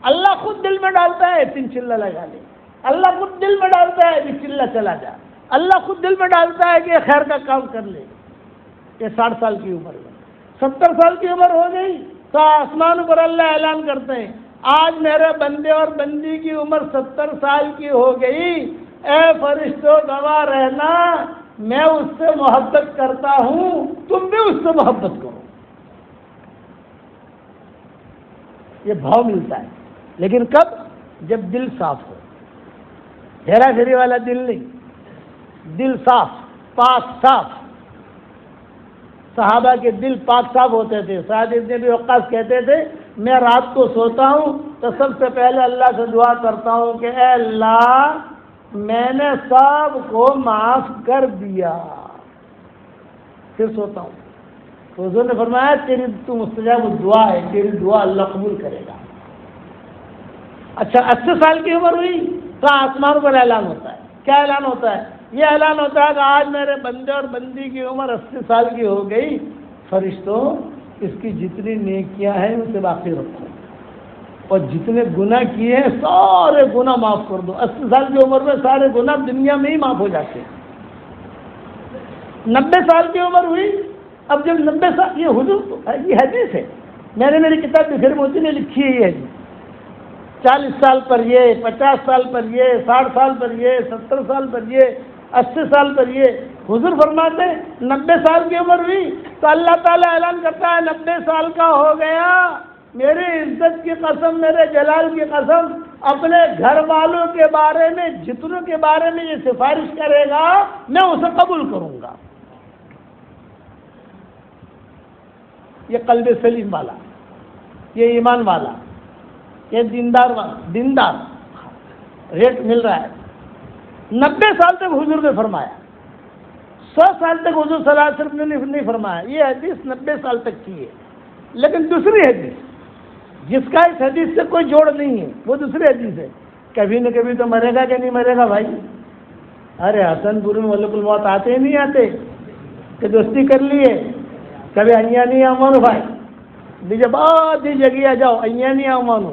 اللہ خود دل میں ڈالتا ہے 3 چلہ لگا لے، اللہ خود دل میں ڈالتا ہے 20 چلہ چلا جا، اللہ خود دل میں ڈالتا ہے کہ یہ خیر کا کام کر لے. یہ 60 سال کی عمر میں 70 سال کی عمر ہو گئی تو آسمان پر اللہ اعلان کرتے ہیں، آج میرے بندے اور بندی کی عمر 70 سال کی ہو گئی، اے فرشتوں گواہ رہنا، میں اس سے محبت کرتا ہوں، تم بھی اس سے محبت کرو. یہ بھاؤ ملتا ہے، لیکن کب؟ جب دل صاف ہو. ہیرا پھیری والا دل نہیں، دل صاف، پاک صاف. صحابہ کے دل پاک صاف ہوتے تھے. سعد بن ابی وقاص کہتے تھے میں رات کو سوتا ہوں تو سب سے پہلے اللہ سے دعا کرتا ہوں کہ اے اللہ میں نے سب کو معاف کر دیا، پھر سوتا ہوں. تو حضور نے فرمایا تیری تو مستجاب دعا ہے، تیری دعا اللہ قبول کرے گا. اچھا 80 سال کی عمر ہوئی تو آسمان پر اعلان ہوتا ہے. کیا اعلان ہوتا ہے؟ یہ اعلان ہوتا ہے کہ آج میرے بندے اور بندی کی عمر 80 سال کی ہو گئی، فرشتوں اس کی جتنی نیکیاں ہیں اسے باقی رکھو. اور جتنے گناہ کیے ہیں سارے گناہ معاف کر دو. 80 سال کی عمر میں سارے گناہ دنیا میں ہی معاف ہو جاتے ہیں. 90 سال کی عمر ہوئی, اب جب 90 سال, یہ حضور یہ حدیث ہے, میں نے میری کتاب بکھیر موتی نے لکھی ہے یہ حدیث. 40 سال پر یہ, 50 سال پر یہ, 60 سال پر یہ, 70 سال پر یہ, 80 سال پر یہ. حضور فرماتے ہیں 90 سال کی عمر ہوئی تو اللہ تعالیٰ اعلان کرتا ہے 90 سال کا ہو گیا, میری عزت کی قسم, میرے جلال کی قسم, اپنے گھر والوں کے بارے میں جتنوں کے بارے میں یہ سفارش کرے گا میں اسے قبول کروں گا. یہ قلب سلیم والا, یہ ایمان والا, یہ دیندار ریٹ مل رہا ہے. 90 سال تک حضور نے فرمایا, 100 سال تک حضور صلی اللہ علیہ وسلم نے نہیں فرمایا. یہ حدیث 90 سال تک کی ہے. لیکن دوسری حدیث جس کا اس حدیث سے کوئی جوڑ نہیں ہے, وہ دوسری حدیث ہے. کبھی نہ کبھی تو مرے گا کہ نہیں مرے گا بھائی. ارے حسن پور میں ملک الموت آتے ہی نہیں آتے کہ دوستی کر لیے. کبھی અહીંયા نہیں આવવાનું ભાઈ, બીજે બધી જગ્યા જાઓ, અહીંયા નહીં આવવાનું.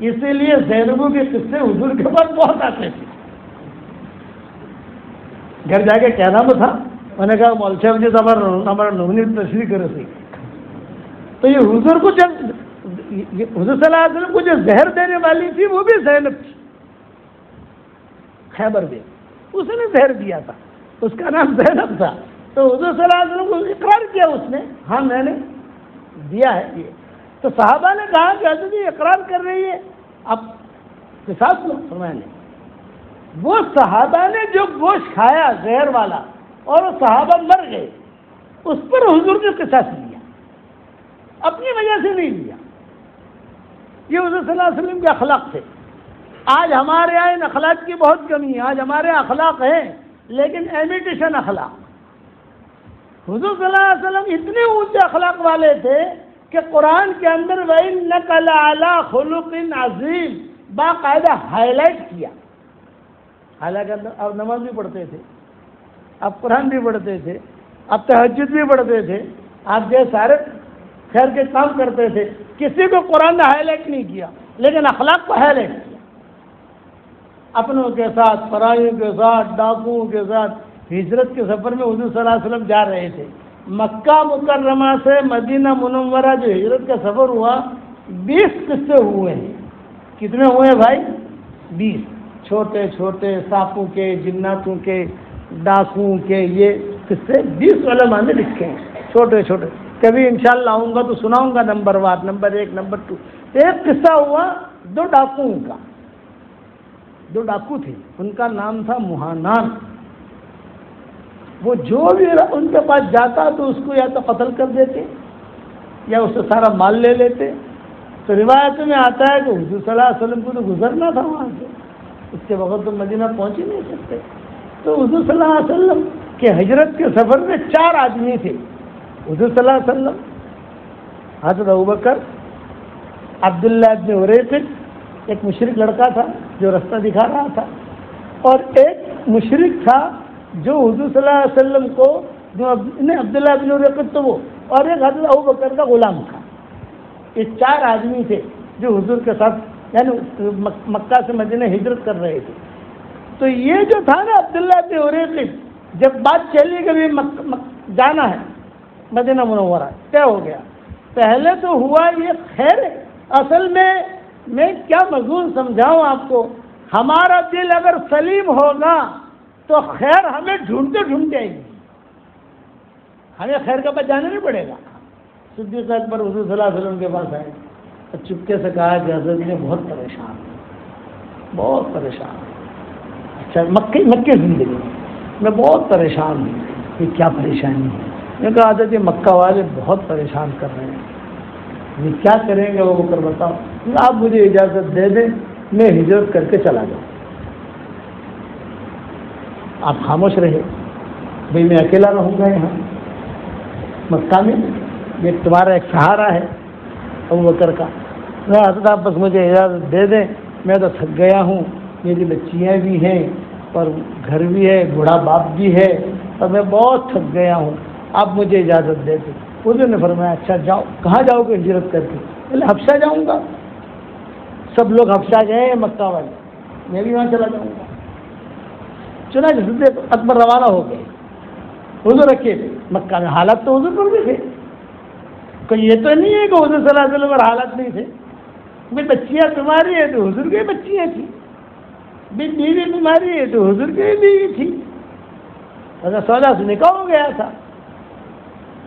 اسی لیے زینبوں کے قصے حضور کے پاس بہت آتے تھے. گھر جا کے کیا نام تھا؟ میں نے کہا مول صاحب جی ہمارا نمنی تشریح کرے تھے. تو یہ حضور کو جب حضور صلی اللہ علیہ وسلم کو جو زہر دینے والی تھی وہ بھی زینب تھی. خیبر میں اس نے زہر دیا تھا، اس کا نام زینب تھا. تو حضور صلی اللہ علیہ وسلم کو اقرار کیا اس نے، ہاں میں نے دیا ہے یہ. تو صحابہ نے کہا کہ حضرت جی اقرار کر رہی ہے، اب قصاص لو. فرمایا نہیں. وہ صحابہ نے جو گوشت کھایا زہر والا اور وہ صحابہ مر گئے، اس پر حضور نے قصاص لیا، اپنی وجہ سے نہیں لیا. یہ حضور صلی اللہ علیہ وسلم کے اخلاق تھے. آج ہمارے یہاں ان اخلاق کی بہت کمی ہے. آج ہمارے یہاں اخلاق ہیں لیکن امیٹیشن اخلاق. حضور صلی اللہ علیہ وسلم اتنے اونچے اخلاق والے تھے کہ قرآن کے اندر وَإِنَّكَ لَعَلَىٰ خُلُقٍ عَظِيمٍ باقاعدہ ہائی لائٹ کیا. حالانکہ اب نماز بھی پڑھتے تھے، اب قرآن بھی پڑھتے تھے، اب تہجد بھی پڑھتے تھے، آپ جو سارے خیر کے کام کرتے تھے. کسی کو قرآن نے ہائی لائٹ نہیں کیا لیکن اخلاق کو ہائی لائٹ کیا. اپنوں کے ساتھ، پرائیوں کے ساتھ، ڈاکوؤں کے ساتھ ہجرت کے سفر میں حضور صلی اللہ علیہ وسلم جا رہے تھے. مکہ مکرمہ سے مدینہ منورہ جو ہجرت کا سفر ہوا 20 قصے ہوئے ہیں. کتنے ہوئے بھائی؟ 20. چھوٹے چھوٹے سانپوں کے، جناتوں کے، ڈاکوؤں کے، یہ قصے 20 علماء نے لکھے ہیں چھوٹے چھوٹے. کبھی انشاءاللہ آؤں گا تو سناؤں گا نمبر وار، نمبر 1 نمبر 2. ایک قصہ ہوا 2 ڈاکوؤں کا. 2 ڈاکو تھے، ان کا نام تھا مہانان. وہ جو بھی ان کے پاس جاتا تو اس کو یا تو قتل کر دیتے یا اس سے سارا مال لے لیتے. تو روایت میں آتا ہے کہ حضور صلی اللہ علیہ وسلم کو تو گزرنا تھا وہاں سے، اس کے بغیر تو مدینہ پہنچ ہی نہیں سکتے. تو حضور صلی اللہ علیہ وسلم کے ہجرت کے سفر میں 4 آدمی تھے. حضور صلی اللہ علیہ وسلم، حضرت ابوبکر، عبداللہ ابن اریقط ایک مشرک لڑکا تھا جو رستہ دکھا رہا تھا، اور ایک مشرک تھا جو حضور صلی اللہ علیہ وسلم کو عبداللہ ابن اریقط تو وہ، اور ایک حضرت ابوبکر کا غلام تھا. یہ 4 آدمی تھے جو حضور کے ساتھ یعنی مکہ سے مدینہ ہجرت کر رہے تھے. تو یہ جو تھا نا عبداللہ ابن اریقط، جب بات چلی کہ جانا ہے مدینہ منورہ، طے ہو گیا. پہلے تو ہوا یہ خیر. اصل میں کیا مضمون سمجھاؤں آپ کو، ہمارا دل اگر سلیم ہوگا تو خیر ہمیں ڈھونڈتے ڈھونڈ جائے گی، ہمیں خیر کا بچانا نہیں پڑے گا. صدیق اکبر حضور صلی اللہ علیہ وسلم کے پاس آئے اور چپکے سے کہا کہ حضرت نے بہت پریشان. اچھا مکہ زندگی میں بہت پریشان ہوں. یہ کیا پریشانی ہے؟ میں کہا حضرت یہ مکہ والے بہت پریشان کر رہے ہیں، یہ کیا کریں گے وہ کر بتاؤ. آپ مجھے اجازت دے دیں میں ہجرت کر کے چلا جاؤں. آپ خاموش رہے. بھئی میں اکیلا رہوں گا یہاں مکہ میں، یہ تمہارا ایک سہارا ہے ابوبکر کا. حضرت آپ بس مجھے اجازت دے دیں، میں تو تھک گیا ہوں، میری بچیاں بھی ہیں اور گھر بھی ہے، بوڑھا باپ بھی ہے اور میں بہت تھک گیا ہوں، آپ مجھے اجازت دے دیں. حضور نے فرمایا اچھا جاؤ. کہاں جاؤ گے ہجرت کر کے؟ بولے حبشہ جاؤں گا. سب لوگ حبشہ گئے مکہ والے، میں بھی وہاں چلا جاؤں گا. چنانچہ صدیق اکبر روانہ ہو گئے. حضور اکیلے مکہ میں. حالات تو حضور پر بھی تھے، کوئی یہ تو نہیں ہے کہ حضور صلی اللہ علیہ وسلم پر حالات نہیں تھے. بھائی بچیاں تمہاری ہے تو حضور کی بچیاں تھیں، بھائی بیوی تمہاری ہے تو حضور کی بیوی تھی. اگر 14 سے نکاح ہو گیا تھا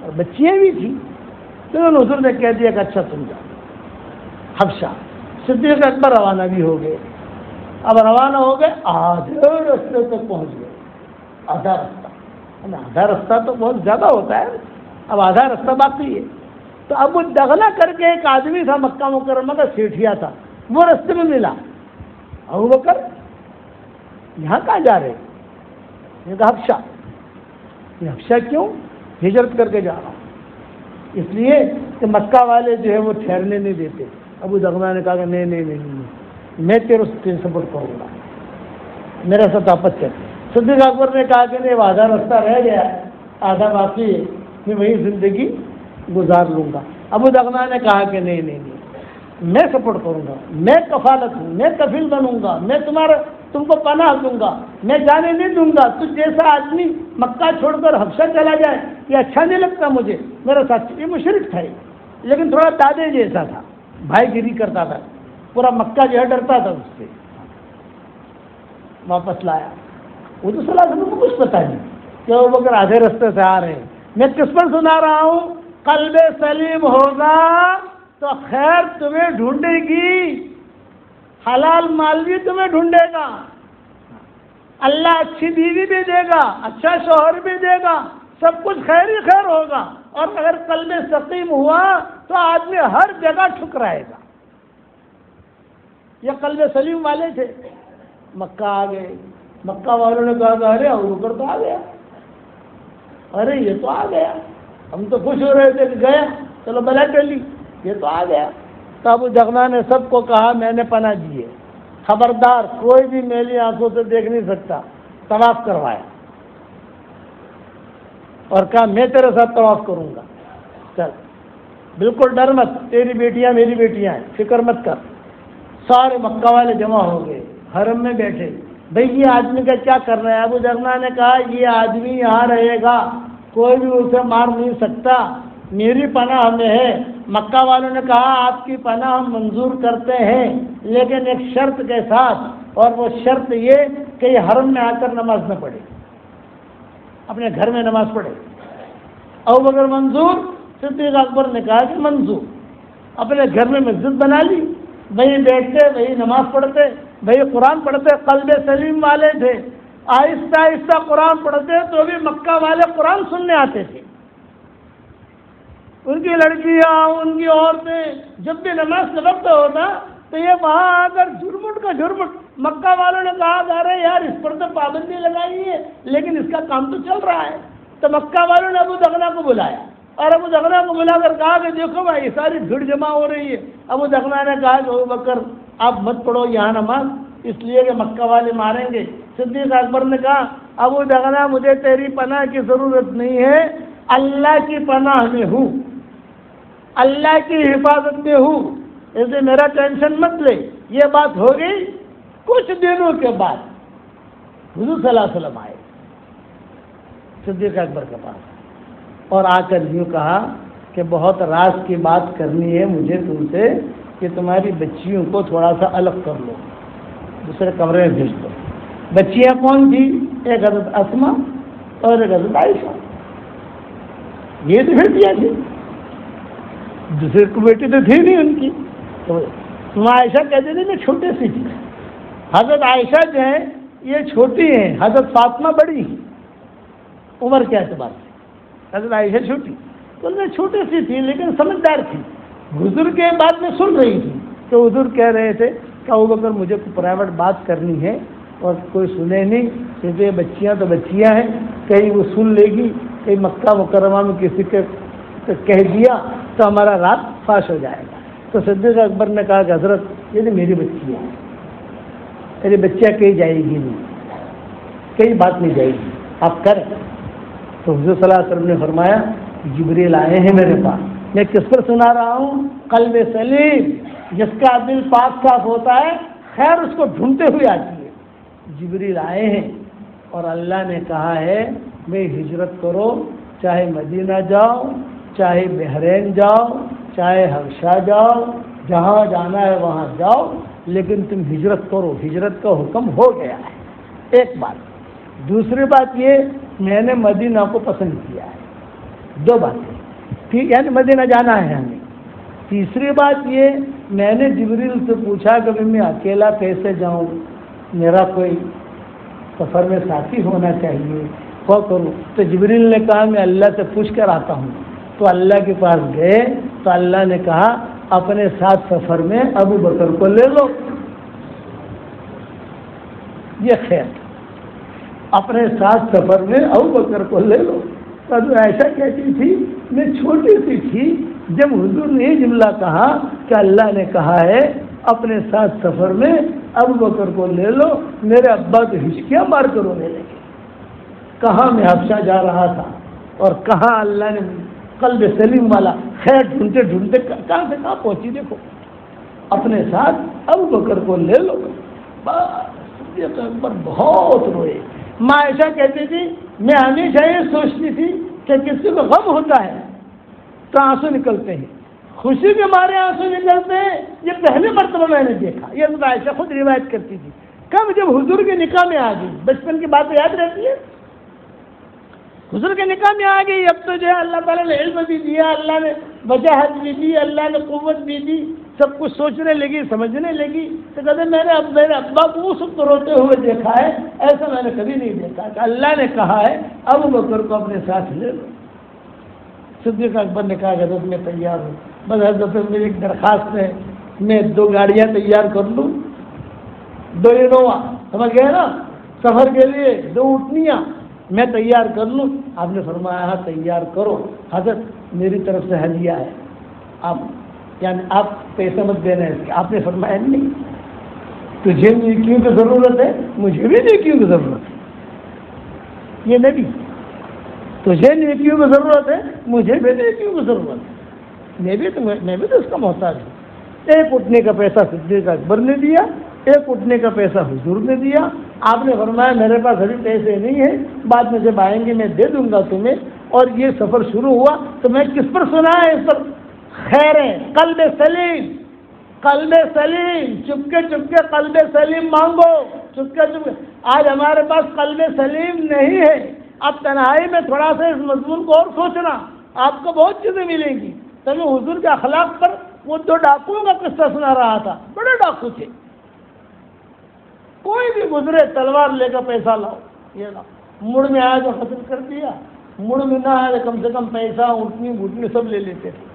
اور بچیاں بھی تھیں. تو حضور نے کہہ دیا کہ اچھا تم جاؤ حبشہ. صدیق اکبر روانہ بھی ہو گئے. اب روانہ ہو گئے، آدھے رستے تک پہنچ گئے. آدھا رستہ تو بہت زیادہ ہوتا ہے، اب آدھا رستہ باقی ہے. تو اب وہ دغلا کر کے ایک آدمی تھا مکہ مکرمہ کا سیٹھیا تھا، وہ رستے میں ملا. ابوبکر یہاں کہاں جا رہے؟ میں نے کہا حبشہ. یہ حبشہ کیوں؟ ہجرت کر کے جا رہا ہوں. اس لیے کہ مکہ والے جو ہے وہ ٹھہرنے نہیں دیتے. ابو دغنا نے کہا کہ نہیں میں تیرے سپورٹ کروں گا، میرے ساتھ آپس کر. صدیق اکبر نے کہا کہ نہیں وہ آدھا رستہ رہ گیا، آدھا باقی ہے، میں وہی زندگی گزار لوں گا. ابو دغنا نے کہا کہ نہیں میں سپورٹ کروں گا، میں کفالت ہوں، میں کفیل بنوں گا، میں تم کو پناہ دوں گا، میں جانے نہیں دوں گا۔ تجھ جیسا آدمی مکہ چھوڑ کر حبشہ چلا جائے یہ اچھا نہیں لگتا مجھے، میرا ساتھ یہ مشرک تھا لیکن تھوڑا دادے جیسا تھا، بھائی گیری کرتا تھا، پورا مکہ جو ہے ڈرتا تھا اس سے۔ واپس لایا، وہ تو صلی اللہ علیہ وسلم کو کچھ پتا نہیں کہ وہ اگر آدھے رستے سے آ رہے ہیں۔ میں کس پر سنا رہا ہوں؟ قلب سلیم ہوگا تو خیر تمہیں ڈھونڈے گی، حلال مال بھی تمہیں ڈھونڈے گا، اللہ اچھی بیوی بھی دے گا، اچھا شوہر بھی دے گا، سب کچھ خیر ہی خیر ہوگا۔ اور اگر قلب سقیم ہوا تو آدمی ہر جگہ ٹھکرائے گا۔ یہ قلب سلیم والے تھے، مکہ آ گئے۔ مکہ والوں نے کہا کہ ارے ابو بکر تو آ گیا، ارے یہ تو آ گیا، ہم تو خوش ہو رہے تھے کہ گیا، چلو بلا ٹلی، یہ تو آ گیا۔ تو ابو دغنا نے سب کو کہا میں نے پناہ دی ہے، خبردار کوئی بھی میری آنکھوں سے دیکھ نہیں سکتا۔ طواف کروایا اور کہا میں تیرے ساتھ طواف کروں گا، چل بالکل ڈر مت، تیری بیٹیاں میری بیٹیاں ہیں، فکر مت کر۔ سارے مکہ والے جمع ہو گئے، حرم میں بیٹھے۔ بھئی یہ آدمی کا کیا کر رہا ہے؟ ابو دغنا نے کہا یہ آدمی یہاں رہے گا، کوئی بھی اسے مار نہیں سکتا، میری پناہ میں ہے۔ مکہ والوں نے کہا آپ کی پناہ ہم منظور کرتے ہیں لیکن ایک شرط کے ساتھ، اور وہ شرط یہ کہ یہ حرم میں آ کر نماز نہ پڑھے، اپنے گھر میں نماز پڑھے۔ ابو بکر منظور، صدیق اکبر نے کہا کہ منظور۔ اپنے گھر میں مسجد بنا لی، وہیں بیٹھتے، وہیں نماز پڑھتے، وہیں قرآن پڑھتے۔ قلب سلیم والے تھے، آہستہ آہستہ قرآن پڑھتے تو بھی مکہ والے قرآن سننے آتے تھے۔ ان کی لڑکیاں، ان کی عورتیں جب بھی نماز کا وقت ہوتا تو یہ وہاں آ کر جھرمٹ کا جھرمٹ۔ مکہ والوں نے کہا کہ ارے یار اس پر تو پابندی لگائی ہے لیکن اس کا کام تو چل رہا ہے۔ تو مکہ والوں نے ابو دغنا کو بلایا اور ابو دغنا کو بلا کر کہا کہ دیکھو بھائی ساری بھیڑ جمع ہو رہی ہے۔ ابو دغنا نے کہا کہ ابو بکر آپ مت پڑھو یہاں نماز، اس لیے کہ مکہ والے ماریں گے۔ صدیق اکبر نے کہا ابو دغنا مجھے تیری پناہ کی ضرورت نہیں ہے، اللہ کی پناہ میں ہوں، اللہ کی حفاظت میں ہوں، اسے میرا ٹینشن مت لے۔ یہ بات ہو گئی۔ کچھ دنوں کے بعد حضور صلی اللہ علیہ وسلم آئے صدیق اکبر کے پاس اور آ کر یوں کہا کہ بہت راز کی بات کرنی ہے مجھے تم سے کہ تمہاری بچیوں کو تھوڑا سا الگ کر لو، دوسرے کمرے میں بھیج دو۔ بچیاں کون تھی؟ ایک حضرت اسما اور ایک حضرت عائشہ، یہ تو بیٹیاں تھیں، دوسرے کو بیٹی تو تھی نہیں ان کی۔ تو عائشہ کہتے تھے میں چھوٹے سی تھی، حضرت عائشہ جو ہیں یہ چھوٹی ہیں، حضرت فاطمہ بڑی ہیں عمر کے اعتبار سے، حضرت عائشہ چھوٹی۔ تو میں چھوٹی سی تھی لیکن سمجھدار تھی، حضور کے بات میں سن رہی تھی۔ تو حضور کہہ رہے تھے کہ ابو بکر مجھے کوئی پرائیویٹ بات کرنی ہے اور کوئی سنے نہیں، کیونکہ یہ بچیاں تو بچیاں ہیں، کہیں وہ سن لے گی، کہیں مکہ مکرمہ میں کسی کے کہہ دیا تو ہمارا رات فاش ہو جائے گا۔ تو صدیق اکبر نے کہا کہ حضرت یہ تو میری بچی ہے، میری بچیاں کہیں جائے گی نہیں، کہیں بات نہیں جائے گی، آپ کریں۔ تو حضور صلی اللہ علیہ وسلم نے فرمایا جبریل آئے ہیں میرے پاس، میں کس پر سنا رہا ہوں؟ قلب سلیم، جس کا دل پاک صاف ہوتا ہے خیر اس کو ڈھونڈتے ہوئے آتی ہے۔ جبریل آئے ہیں اور اللہ نے کہا ہے میں ہجرت کرو، چاہے مدینہ جاؤ، چاہے بحرین جاؤ، چاہے حبشہ جاؤ، جہاں جانا ہے وہاں جاؤ، لیکن تم ہجرت کرو، ہجرت کا حکم ہو گیا ہے۔ ایک بات۔ دوسری بات یہ میں نے مدینہ کو پسند کیا ہے، دو باتیں، ٹھیک ہے، مدینہ جانا ہے ہمیں۔ تیسری بات یہ میں نے جبریل سے پوچھا کہ میں اکیلا کیسے جاؤں، میرا کوئی سفر میں ساتھی ہونا چاہیے، کیا کروں؟ تو جبریل نے کہا میں اللہ سے پوچھ کر آتا ہوں۔ تو اللہ کے پاس گئے تو اللہ نے کہا اپنے ساتھ سفر میں ابو بکر کو لے لو، یہ خیر، اپنے ساتھ سفر میں ابو بکر کو لے لو۔ تو ایسا کہتی تھی میں چھوٹی سی تھی جب حضور نے یہ جملہ کہا کہ اللہ نے کہا ہے اپنے ساتھ سفر میں ابو بکر کو لے لو، میرے ابا تو ہچکیاں مار کر رونے لگے، کہاں میں حبشہ جا رہا تھا اور کہاں اللہ نے قلب سلیم والا خیر ڈھونڈتے ڈھونڈتے کہاں سے کہاں پہنچی۔ دیکھو اپنے ساتھ ابو بکر کو لے لو۔ بس صدیق اکبر بہت روئے۔ ماں عائشہ کہتی تھی میں ہمیشہ یہ سوچتی تھی کہ کسی کو غم ہوتا ہے تو آنسو نکلتے ہیں، خوشی کے مارے آنسو نکلتے ہیں، یہ پہلی مرتبہ میں نے دیکھا۔ یہ حضرت عائشہ خود روایت کرتی تھی۔ کب؟ جب حضور کے نکاح میں آ گئی۔ بچپن کی باتیں یاد رہتی ہے؟ حضور کے نکاح میں آ گئی، اب تو جو ہے اللہ تعالیٰ نے علم بھی دیا، اللہ نے وجاہت بھی دی، اللہ نے قوت بھی دی، سب کچھ سوچنے لگی، سمجھنے لگی۔ تو کہتے میں نے میرے ابا کو اس وقت روتے ہوئے دیکھا ہے، ایسا میں نے کبھی نہیں دیکھا کہ اللہ نے کہا ہے ابو بکر کو اپنے ساتھ لے لو۔ صدیق اکبر نے کہا کہ حضرت میں تیار ہوں، بس حضرت میری ایک درخواست ہے، میں 2 گاڑیاں تیار کر لوں، 2 انووا، سمجھ گئے نا، سفر کے لیے 2 اونٹنیاں میں تیار کر لوں۔ آپ نے فرمایا ہاں تیار کرو حضرت، میری طرف سے ہدیہ ہے، آپ یعنی آپ پیسے مت دینا ہے اس کے۔ آپ نے فرمایا نہیں، تجھے نیکیوں کی ضرورت ہے، مجھے بھی نیکیوں کی ضرورت ہے۔ یہ نبی، تجھے نیکیوں کی ضرورت ہے، مجھے بھی نیکیوں کی ضرورت ہے، میں بھی تو اس کا محتاج ہوں۔ 1 اٹھنے کا پیسہ صدیق اکبر نے دیا، 1 اٹھنے کا پیسہ حضور نے دیا۔ آپ نے فرمایا میرے پاس ابھی پیسے نہیں ہیں، بعد میں جب آئیں گے میں دے دوں گا تمہیں۔ اور یہ سفر شروع ہوا تو میں کس پر سنا ہے؟ اس پر خیر ہے، قلب سلیم، قلب سلیم، چپکے چپکے قلب سلیم مانگو، چپکے چپکے۔ آج ہمارے پاس قلب سلیم نہیں ہے۔ اب تنہائی میں تھوڑا سا اس مضمون کو اور سوچنا، آپ کو بہت چیزیں ملیں گی۔ تمہیں حضور کے اخلاق پر وہ 2 ڈاکوؤں کا قصہ سنا رہا تھا، بڑے ڈاکو تھے، کوئی بھی گزرے تلوار لے کر پیسہ لاؤ، یہ لاؤ، مڑ میں آیا تو قتل کر دیا، مڑ میں نہ آیا تو کم سے کم پیسہ اٹھنی گھٹنی سب لے لیتے تھے۔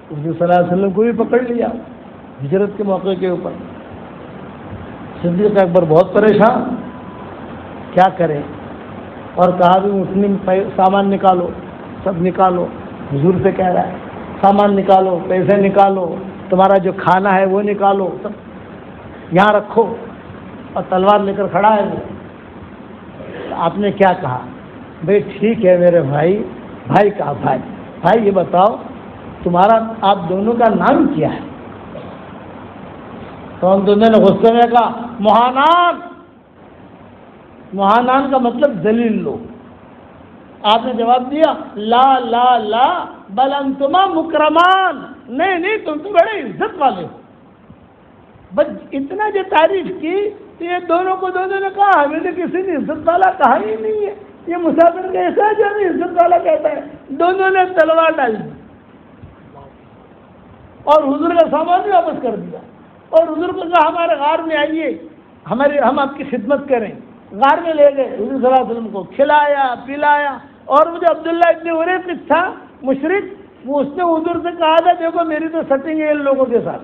حضور صلی اللہ علیہ وسلم کو بھی پکڑ لیا ہجرت کے موقع کے اوپر۔ صدیق اکبر بہت پریشان، کیا کریں، اور کہا بھی اٹھنی سامان نکالو، سب نکالو۔ حضور سے کہہ رہا ہے سامان نکالو، پیسے نکالو، تمہارا جو کھانا ہے وہ نکالو، سب یہاں رکھو، اور تلوار لے کر کھڑا ہے وہ۔ آپ نے کیا کہا؟ بھائی ٹھیک ہے میرے بھائی کہا بھائی یہ بتاؤ تمہارا آپ دونوں کا نام کیا ہے؟ تو ہم دونوں نے غصے میں کہا مہانان۔ مہانان کا مطلب ذلیل لوگ۔ آپ نے جواب دیا لا لا لا بل انتما مکرمان، نہیں تم تو بڑے عزت والے ہو۔ بس اتنا جو تعریف کی تو یہ دونوں نے کہا ہمیں تو کسی نے عزت والا کہا ہی نہیں ہے، یہ مسافر کیسا ہے جو ہمیں عزت والا کہتا ہے؟ دونوں نے تلوار ڈال دی اور حضور کا سامان بھی واپس کر دیا، اور حضور کو کہا ہمارے غار میں آئیے، ہم آپ کی خدمت کریں۔ غار میں لے گئے، حضور صلی اللہ علیہ وسلم کو کھلایا پلایا۔ اور مجھے عبداللہ ابن اریقط تھا مشرک، وہ اس نے حضور سے کہا تھا دیکھو میری تو سیٹنگ ہے ان لوگوں کے ساتھ،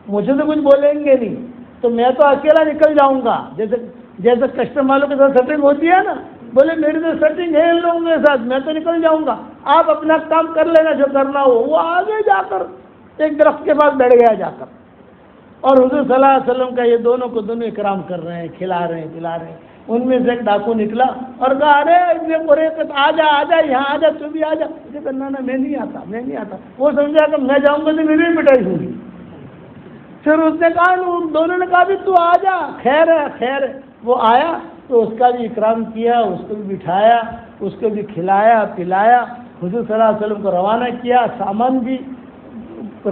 مجھے تو کچھ بولیں گے نہیں، تو میں تو اکیلا نکل جاؤں گا، جیسے کسٹم والوں کے ساتھ سیٹنگ ہوتی ہے نا، بولے میری تو سیٹنگ ہے ان لوگوں کے ساتھ، میں تو نکل جاؤں گا، آپ اپنا کام کر لینا جو کرنا ہو۔ وہ آگے جا کر ایک درخت کے پاس بیٹھ گیا جا کر، اور حضور صلی اللہ علیہ وسلم کا یہ دونوں کو دونوں اکرام کر رہے ہیں، کھلا رہے ہیں پلا رہے ہیں۔ ان میں سے ایک ڈاکو نکلا اور کہا ارے ابن قریظہ آ جا یہاں آ جا، تو بھی آ جا۔ مجھے کہنا نا میں نہیں آتا۔ وہ سمجھا کہ میں جاؤں گا تو میری پٹائی ہوگی۔ پھر اس نے کہا دونوں نے کہا بھی تو آ جا، خیر ہے۔ وہ آیا تو اس کا بھی اکرام کیا، اس کو بھی بٹھایا، اس کو بھی کھلایا پلایا، حضور صلی اللہ علیہ وسلم کو روانہ کیا، سامان بھی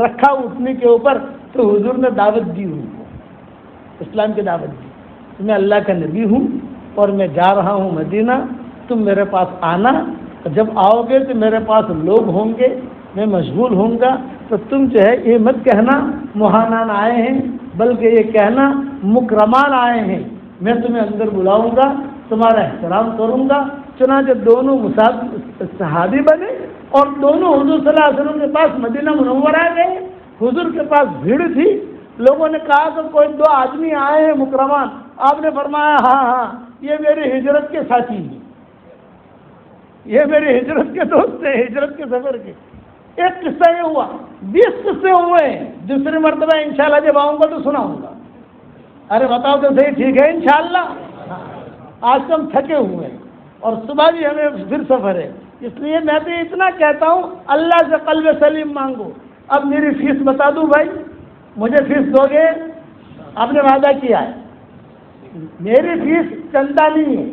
رکھا اٹھنے کے اوپر۔ تو حضور نے دعوت دی ان کو، اسلام کی دعوت دی، میں اللہ کا نبی ہوں اور میں جا رہا ہوں مدینہ، تم میرے پاس آنا، جب آؤ گے تو میرے پاس لوگ ہوں گے، میں مشغول ہوں گا، تو تم جو ہے یہ مت کہنا مہانان آئے ہیں، بلکہ یہ کہنا مکرمان آئے ہیں۔ میں تمہیں اندر بلاؤں گا، تمہارا احترام کروں گا۔ چنانچہ دونوں صحابی بنے اور دونوں حضور صلی اللہ علیہ وسلم کے پاس مدینہ منورہ گئے۔ حضور کے پاس بھیڑ تھی، لوگوں نے کہا کہ کوئی 2 آدمی آئے ہیں مکرمان۔ آپ نے فرمایا ہاں یہ میری ہجرت کے ساتھی ہیں، یہ میری ہجرت کے دوست ہیں، ہجرت کے سفر کے۔ ایک قصہ یہ ہوا، 20 قصے ہوئے ہیں، دوسری مرتبہ انشاءاللہ جب آؤں گا تو سناؤں گا۔ ارے بتاؤ تو صحیح، ٹھیک ہے انشاءاللہ؟ آج تو ہم تھکے ہوئے ہیں اور صبح بھی ہمیں پھر سفر ہے، اس لیے میں تو اتنا کہتا ہوں اللہ سے قلب سلیم مانگو۔ اب میری فیس بتا دوں بھائی، مجھے فیس دو گے؟ آپ نے وعدہ کیا ہے. میری فیس چندہ نہیں ہے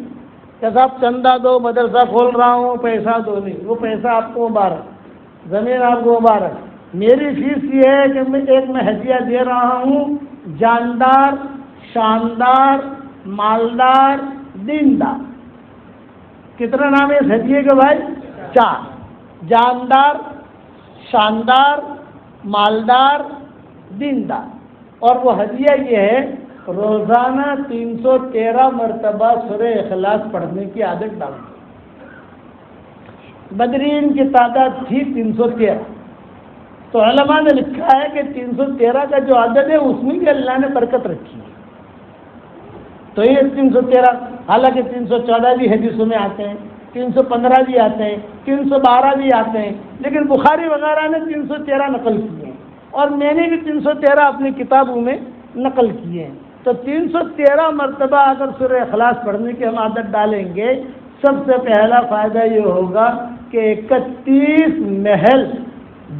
کہ صاحب چندہ دو مدرسہ کھول رہا ہوں پیسہ دو، نہیں، وہ پیسہ آپ کو مبارک، زمین آپ کو مبارک. میری فیس یہ ہے کہ میں ہدیہ دے رہا ہوں جاندار، شاندار، مالدار، دیندار. کتنا نام ہے اس ہدیے کے بھائی؟ 4. جاندار، شاندار، مالدار، دیندار. اور وہ ہدیہ یہ ہے روزانہ 313 مرتبہ سورہ اخلاص پڑھنے کی عادت ڈالیں. بدرین کی تعداد تھی 313، تو علماء نے لکھا ہے کہ 313 کا جو عدد ہے اس میں بھی اللہ نے برکت رکھی ہے. تو یہ 313، حالانکہ 314 بھی حدیثوں میں آتے ہیں، 315 بھی آتے ہیں، 312 بھی آتے ہیں، لیکن بخاری وغیرہ نے 313 نقل کیے ہیں، اور میں نے بھی 313 اپنی کتابوں میں نقل کیے ہیں. تو 313 مرتبہ اگر سورہ اخلاص پڑھنے کی ہم عادت ڈالیں گے، سب سے پہلا فائدہ یہ ہوگا کہ 31 محل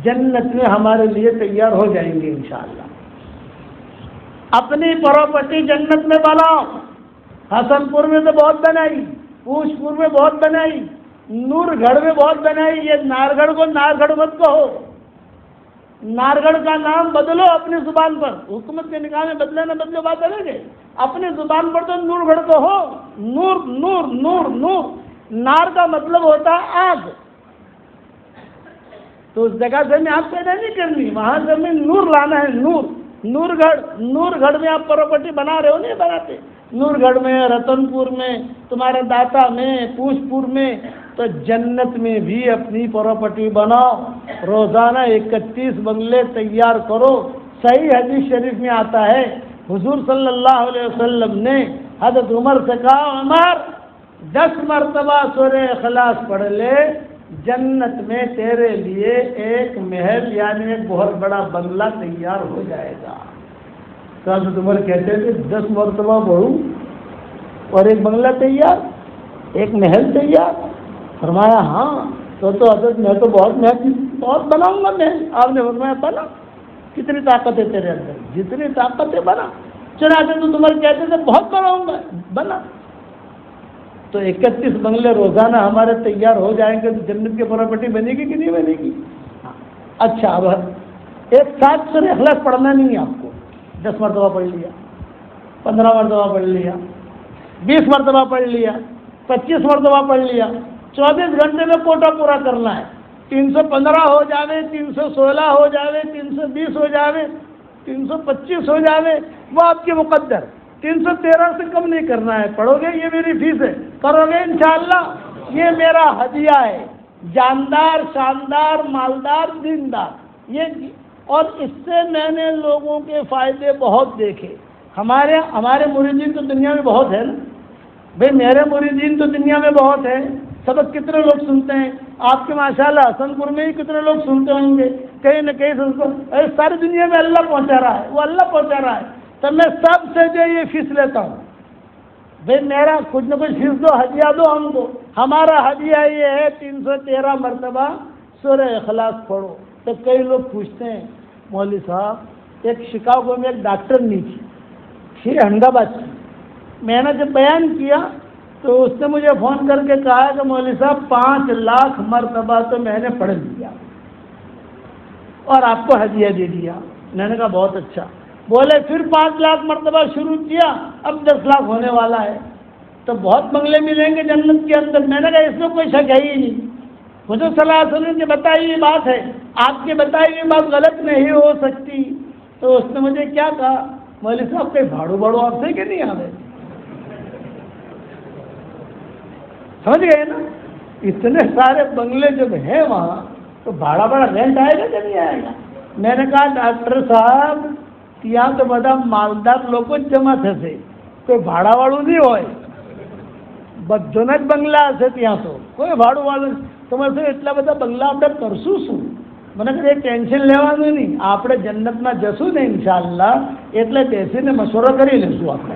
جنت میں ہمارے لیے تیار ہو جائیں گے انشاءاللہ. اپنی پراپرٹی جنت میں بناؤ. حسن پور میں تو بہت بنائی، پوش پور میں بہت بنائی، نور گڑھ میں بہت بنائی. یہ نارگڑھ کو نارگڑھ مت کہو، نارگڑھ کا نام بدلو اپنی زبان پر. حکومت کے نکاح میں بدلے نہ بدلے بات الگ ہے، اپنی زبان پر تو نور گڑھ کہو. نور نور نور نور. نار کا مطلب ہوتا ہے آگ. تو اس جگہ سے میں آپ پیدا نہیں کرنی، وہاں سے میں نور لانا ہے. نور گڑھ میں آپ پراپرٹی بنا رہے ہو؟ نہیں بناتے. نور گڑھ میں، رتن پور میں، تمہارے داتا میں، پوش پور میں. تو جنت میں بھی اپنی پراپرٹی بناؤ. روزانہ 31 بنگلے تیار کرو. صحیح حدیث شریف میں آتا ہے حضور صلی اللہ علیہ وسلم نے حضرت عمر سے کہا، عمر 10 مرتبہ سورہ اخلاص پڑھ لے، جنت میں تیرے لیے ایک محل یعنی ایک بہت بڑا بنگلہ تیار ہو جائے گا. تو حضرت عمر کہتے تھے 10 مرتبہ پڑھوں اور ایک بنگلہ تیار، ایک محل تیار؟ فرمایا ہاں. تو حضرت میں تو بہت بناؤں گا محل. آپ نے فرمایا بنا. کتنی طاقت ہے تیرے اندر؟ جتنی طاقت ہے بنا. چنانچہ تو عمر کہتے تھے بہت بناؤں گا، بنا. تو 31 بنگلے روزانہ ہمارے تیار ہو جائیں گے تو جنت کی پراپرٹی بنے گی کہ نہیں بنے گی؟ اچھا، اب ایک ساتھ سورہ اخلاص پڑھنا نہیں ہے آپ کو. 10 مرتبہ پڑھ لیا، 15 مرتبہ پڑھ لیا، 20 مرتبہ پڑھ لیا، 25 مرتبہ پڑھ لیا. 24 گھنٹے میں کوٹا پورا کرنا ہے. 315 ہو جاوے، 316 ہو جاوے، 320 ہو جاوے، 325 ہو جاوے، وہ آپ کی مقدر. 313 سے کم نہیں کرنا ہے. پڑھو گے، یہ میری فیس ہے، کرو گے انشاءاللہ، یہ میرا ہدیہ ہے. جاندار، شاندار، مالدار، دیندار. یہ اور اس سے میں نے لوگوں کے فائدے بہت دیکھے. ہمارے مریدین تو دنیا میں بہت ہے نا بھائی، میرے مریدین تو دنیا میں بہت ہے. سبق کتنے لوگ سنتے ہیں؟ آپ کے ماشاءاللہ حسن پور میں ہی کتنے لوگ سنتے ہوں گے، کہیں نہ کہیں سنتے. ساری دنیا میں اللہ پہنچا رہا ہے، وہ اللہ پہنچا رہا ہے. تو میں سب سے جو یہ فیس لیتا ہوں بھائی، میرا کچھ نہ کچھ فیس دو، ہدیہ دو ہم کو. ہمارا ہدیہ یہ ہے 313 مرتبہ سورہ اخلاص پڑھو. تو کئی لوگ پوچھتے ہیں مولوی صاحب، ایک شکاگو میں ایک ڈاکٹر نہیں تھی احمد آباد کی. میں نے جب بیان کیا تو اس نے مجھے فون کر کے کہا کہ مولوی صاحب 5 لاکھ مرتبہ تو میں نے پڑھ لیا اور آپ کو ہدیہ دے دیا. میں نے کہا بہت اچھا. بولے پھر 5 لاکھ مرتبہ شروع کیا، اب 10 لاکھ ہونے والا ہے، تو بہت بنگلے ملیں گے جنت کے اندر. میں نے کہا اس میں کوئی شک ہے ہی نہیں. حضور صلی اللہ علیہ وسلم کی بتائی ہوئی بات ہے، آپ کی بتائی ہوئی بات غلط نہیں ہو سکتی. تو اس نے مجھے کیا کہا، مولوی صاحب کوئی بھاڑو آپ سے کہ نہیں آ رہے؟ سمجھ گئے نا؟ اتنے سارے بنگلے جب ہیں وہاں تو بڑا رینٹ آئے گا کہ نہیں آئے گا؟ میں نے کہا ڈاکٹر صاحب ત્યાં તો બધા માલદાર લોકો જ જમા થશે, કોઈ ભાડાવાળું નહીં હોય. બધાના જ બંગલા હશે ત્યાં, તો કોઈ ભાડુંવાળું. તમારે શું એટલા બધા બંગલા આપણે કરશું શું? મને કહે ટેન્શન લેવાનું નહીં, આપણે જન્નતમાં જશું ને ઇન્શાઅલ્લાહ, એટલે બેસીને મશવરો કરી લઈશું આપણે.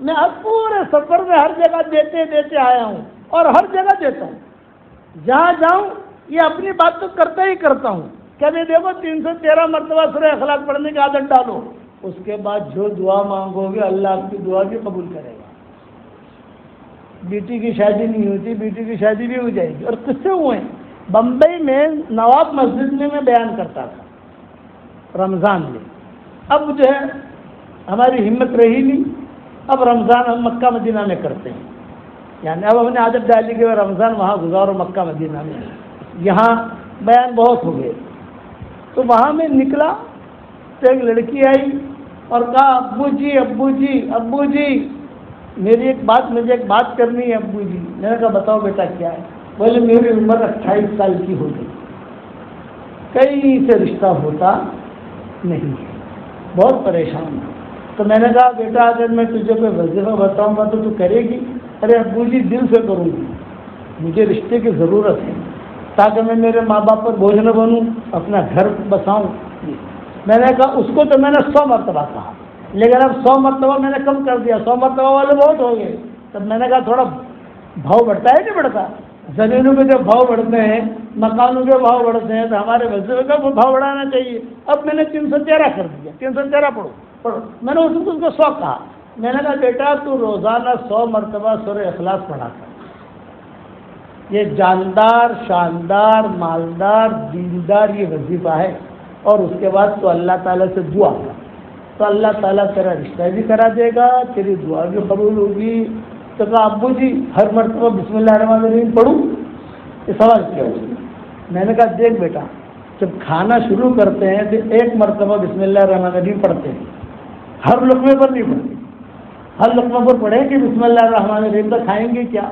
میں اب پورے سفر میں ہر جگہ دیتے آیا ہوں اور ہر جگہ دیتا ہوں. جہاں جاؤں یہ اپنی بات تو کرتا ہی کرتا ہوں. کبھی دیکھو 313 مرتبہ سورہ اخلاق پڑھنے کی عادت ڈالو, اس کے بعد جو دعا مانگو گے اللہ آپ کی دعا بھی قبول کرے گا. بیٹی کی شادی نہیں ہوتی, بیٹی کی شادی بھی ہو جائے گی. اور کس سے ہوئے ہیں؟ بمبئی میں نواب مسجد میں بیان کرتا تھا رمضان میں. اب جو ہے ہماری ہمت رہی نہیں, اب رمضان ہم مکہ مدینہ میں کرتے ہیں. یعنی اب ہم نے عادت ڈالی کہ رمضان وہاں گزارو مکہ مدینہ میں, یہاں بیان بہت ہو گئے. تو وہاں میں نکلا تو ایک لڑکی آئی اور کہا ابو جی ابو جی ابو جی مجھے ایک بات کرنی ہے ابو جی. میں نے کہا بتاؤ بیٹا کیا ہے؟ بولے میری عمر 28 سال کی ہو گئی, کہیں سے رشتہ ہوتا نہیں, بہت پریشان ہوں. تو میں نے کہا بیٹا اگر میں تجھے کوئی وظیفہ بتاؤں گا تو کرے گی؟ ارے ابو جی دل سے کروں گی, مجھے رشتے کی ضرورت ہے تاکہ میں میرے ماں باپ پر بوجھ نہ بنوں, اپنا گھر بساؤں. میں نے کہا اس کو تو میں نے 100 مرتبہ کہا, لیکن اب 100 مرتبہ میں نے کم کر دیا, 100 مرتبہ والے بہت ہو گئے. تب میں نے کہا تھوڑا بھاؤ بڑھتا ہے کہ بڑھتا؟ زمینوں کے جو بھاؤ بڑھتے ہیں, مکانوں کے بھاؤ بڑھتے ہیں, تو ہمارے وظیفے کا وہ بھاؤ بڑھانا چاہیے. اب میں نے 313 کر دیا, 313 پڑھو. میں نے اس کو 100 کہا. میں نے کہا بیٹا تو روزانہ 100 مرتبہ سورہ اخلاص پڑھا کر, یہ جاندار شاندار مالدار دیندار یہ وظیفہ ہے. اور اس کے بعد تو اللہ تعالیٰ سے دعا کر, تو اللہ تعالیٰ تیرا رشتہ بھی کرا دے گا, تیری دعا بھی قبول ہوگی. تو کہا ابو جی ہر مرتبہ بسم اللہ الرحمن الرحیم پڑھوں؟ یہ سوال کیا ہو. میں نے کہا دیکھ بیٹا, جب کھانا شروع کرتے ہیں تو ایک مرتبہ بسم اللہ الرحمن الرحیم پڑھتے ہیں, ہر لقمے پر نہیں پڑھتے. ہر لقمے پر پڑھیں کہ بسم اللہ الرحمن الرحیم تو کھائیں گے کیا؟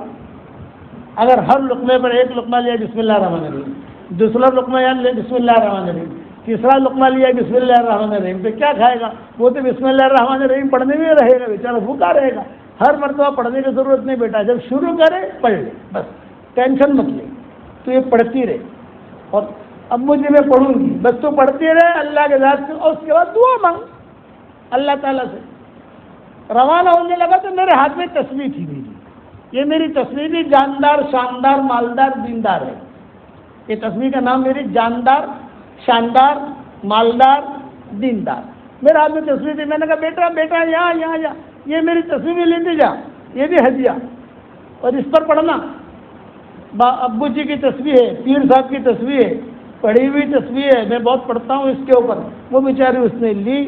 اگر ہر لقمے پر ایک لقمہ لیا بسم اللہ الرحمن الرحیم, دوسرا لقمہ یا لے بسم اللہ الرحمن الرحیم, تیسرا لقمہ لیا بسم اللہ الرحمن الرحیم, تو کیا کھائے گا؟ وہ تو بسم اللہ الرحمن الرحیم پڑھنے میں رہے گا, بیچارہ بھوکا رہے گا. ہر مرتبہ پڑھنے کی ضرورت نہیں بیٹا, جب شروع کرے پڑھ لے, بس ٹینشن مت لے, تو یہ پڑھتی رہے. اور ابو جی میں پڑھوں گی, بس تو پڑھتی رہے اللہ کے ذات سے, اور اس کے بعد دعا مانگ اللہ تعالیٰ سے. روانہ ہونے لگا تو میرے ہاتھ میں تسبیح تھی میری, یہ میری تسبیح بھی جاندار شاندار مالدار دیندار ہے. یہ تسبیح کا نام میری جاندار شاندار مالدار دیندار. میرے ہاتھ میں تسبیح تھی. میں نے کہا بیٹا بیٹا یہاں یہ میری تصویر لیتے جا, یہ بھی ہدیہ, اور اس پر پڑھنا. ابو جی کی تصویر ہے, پیر صاحب کی تصویر ہے, پڑھی ہوئی تصویر ہے, میں بہت پڑھتا ہوں اس کے اوپر. وہ بیچاری اس نے لی,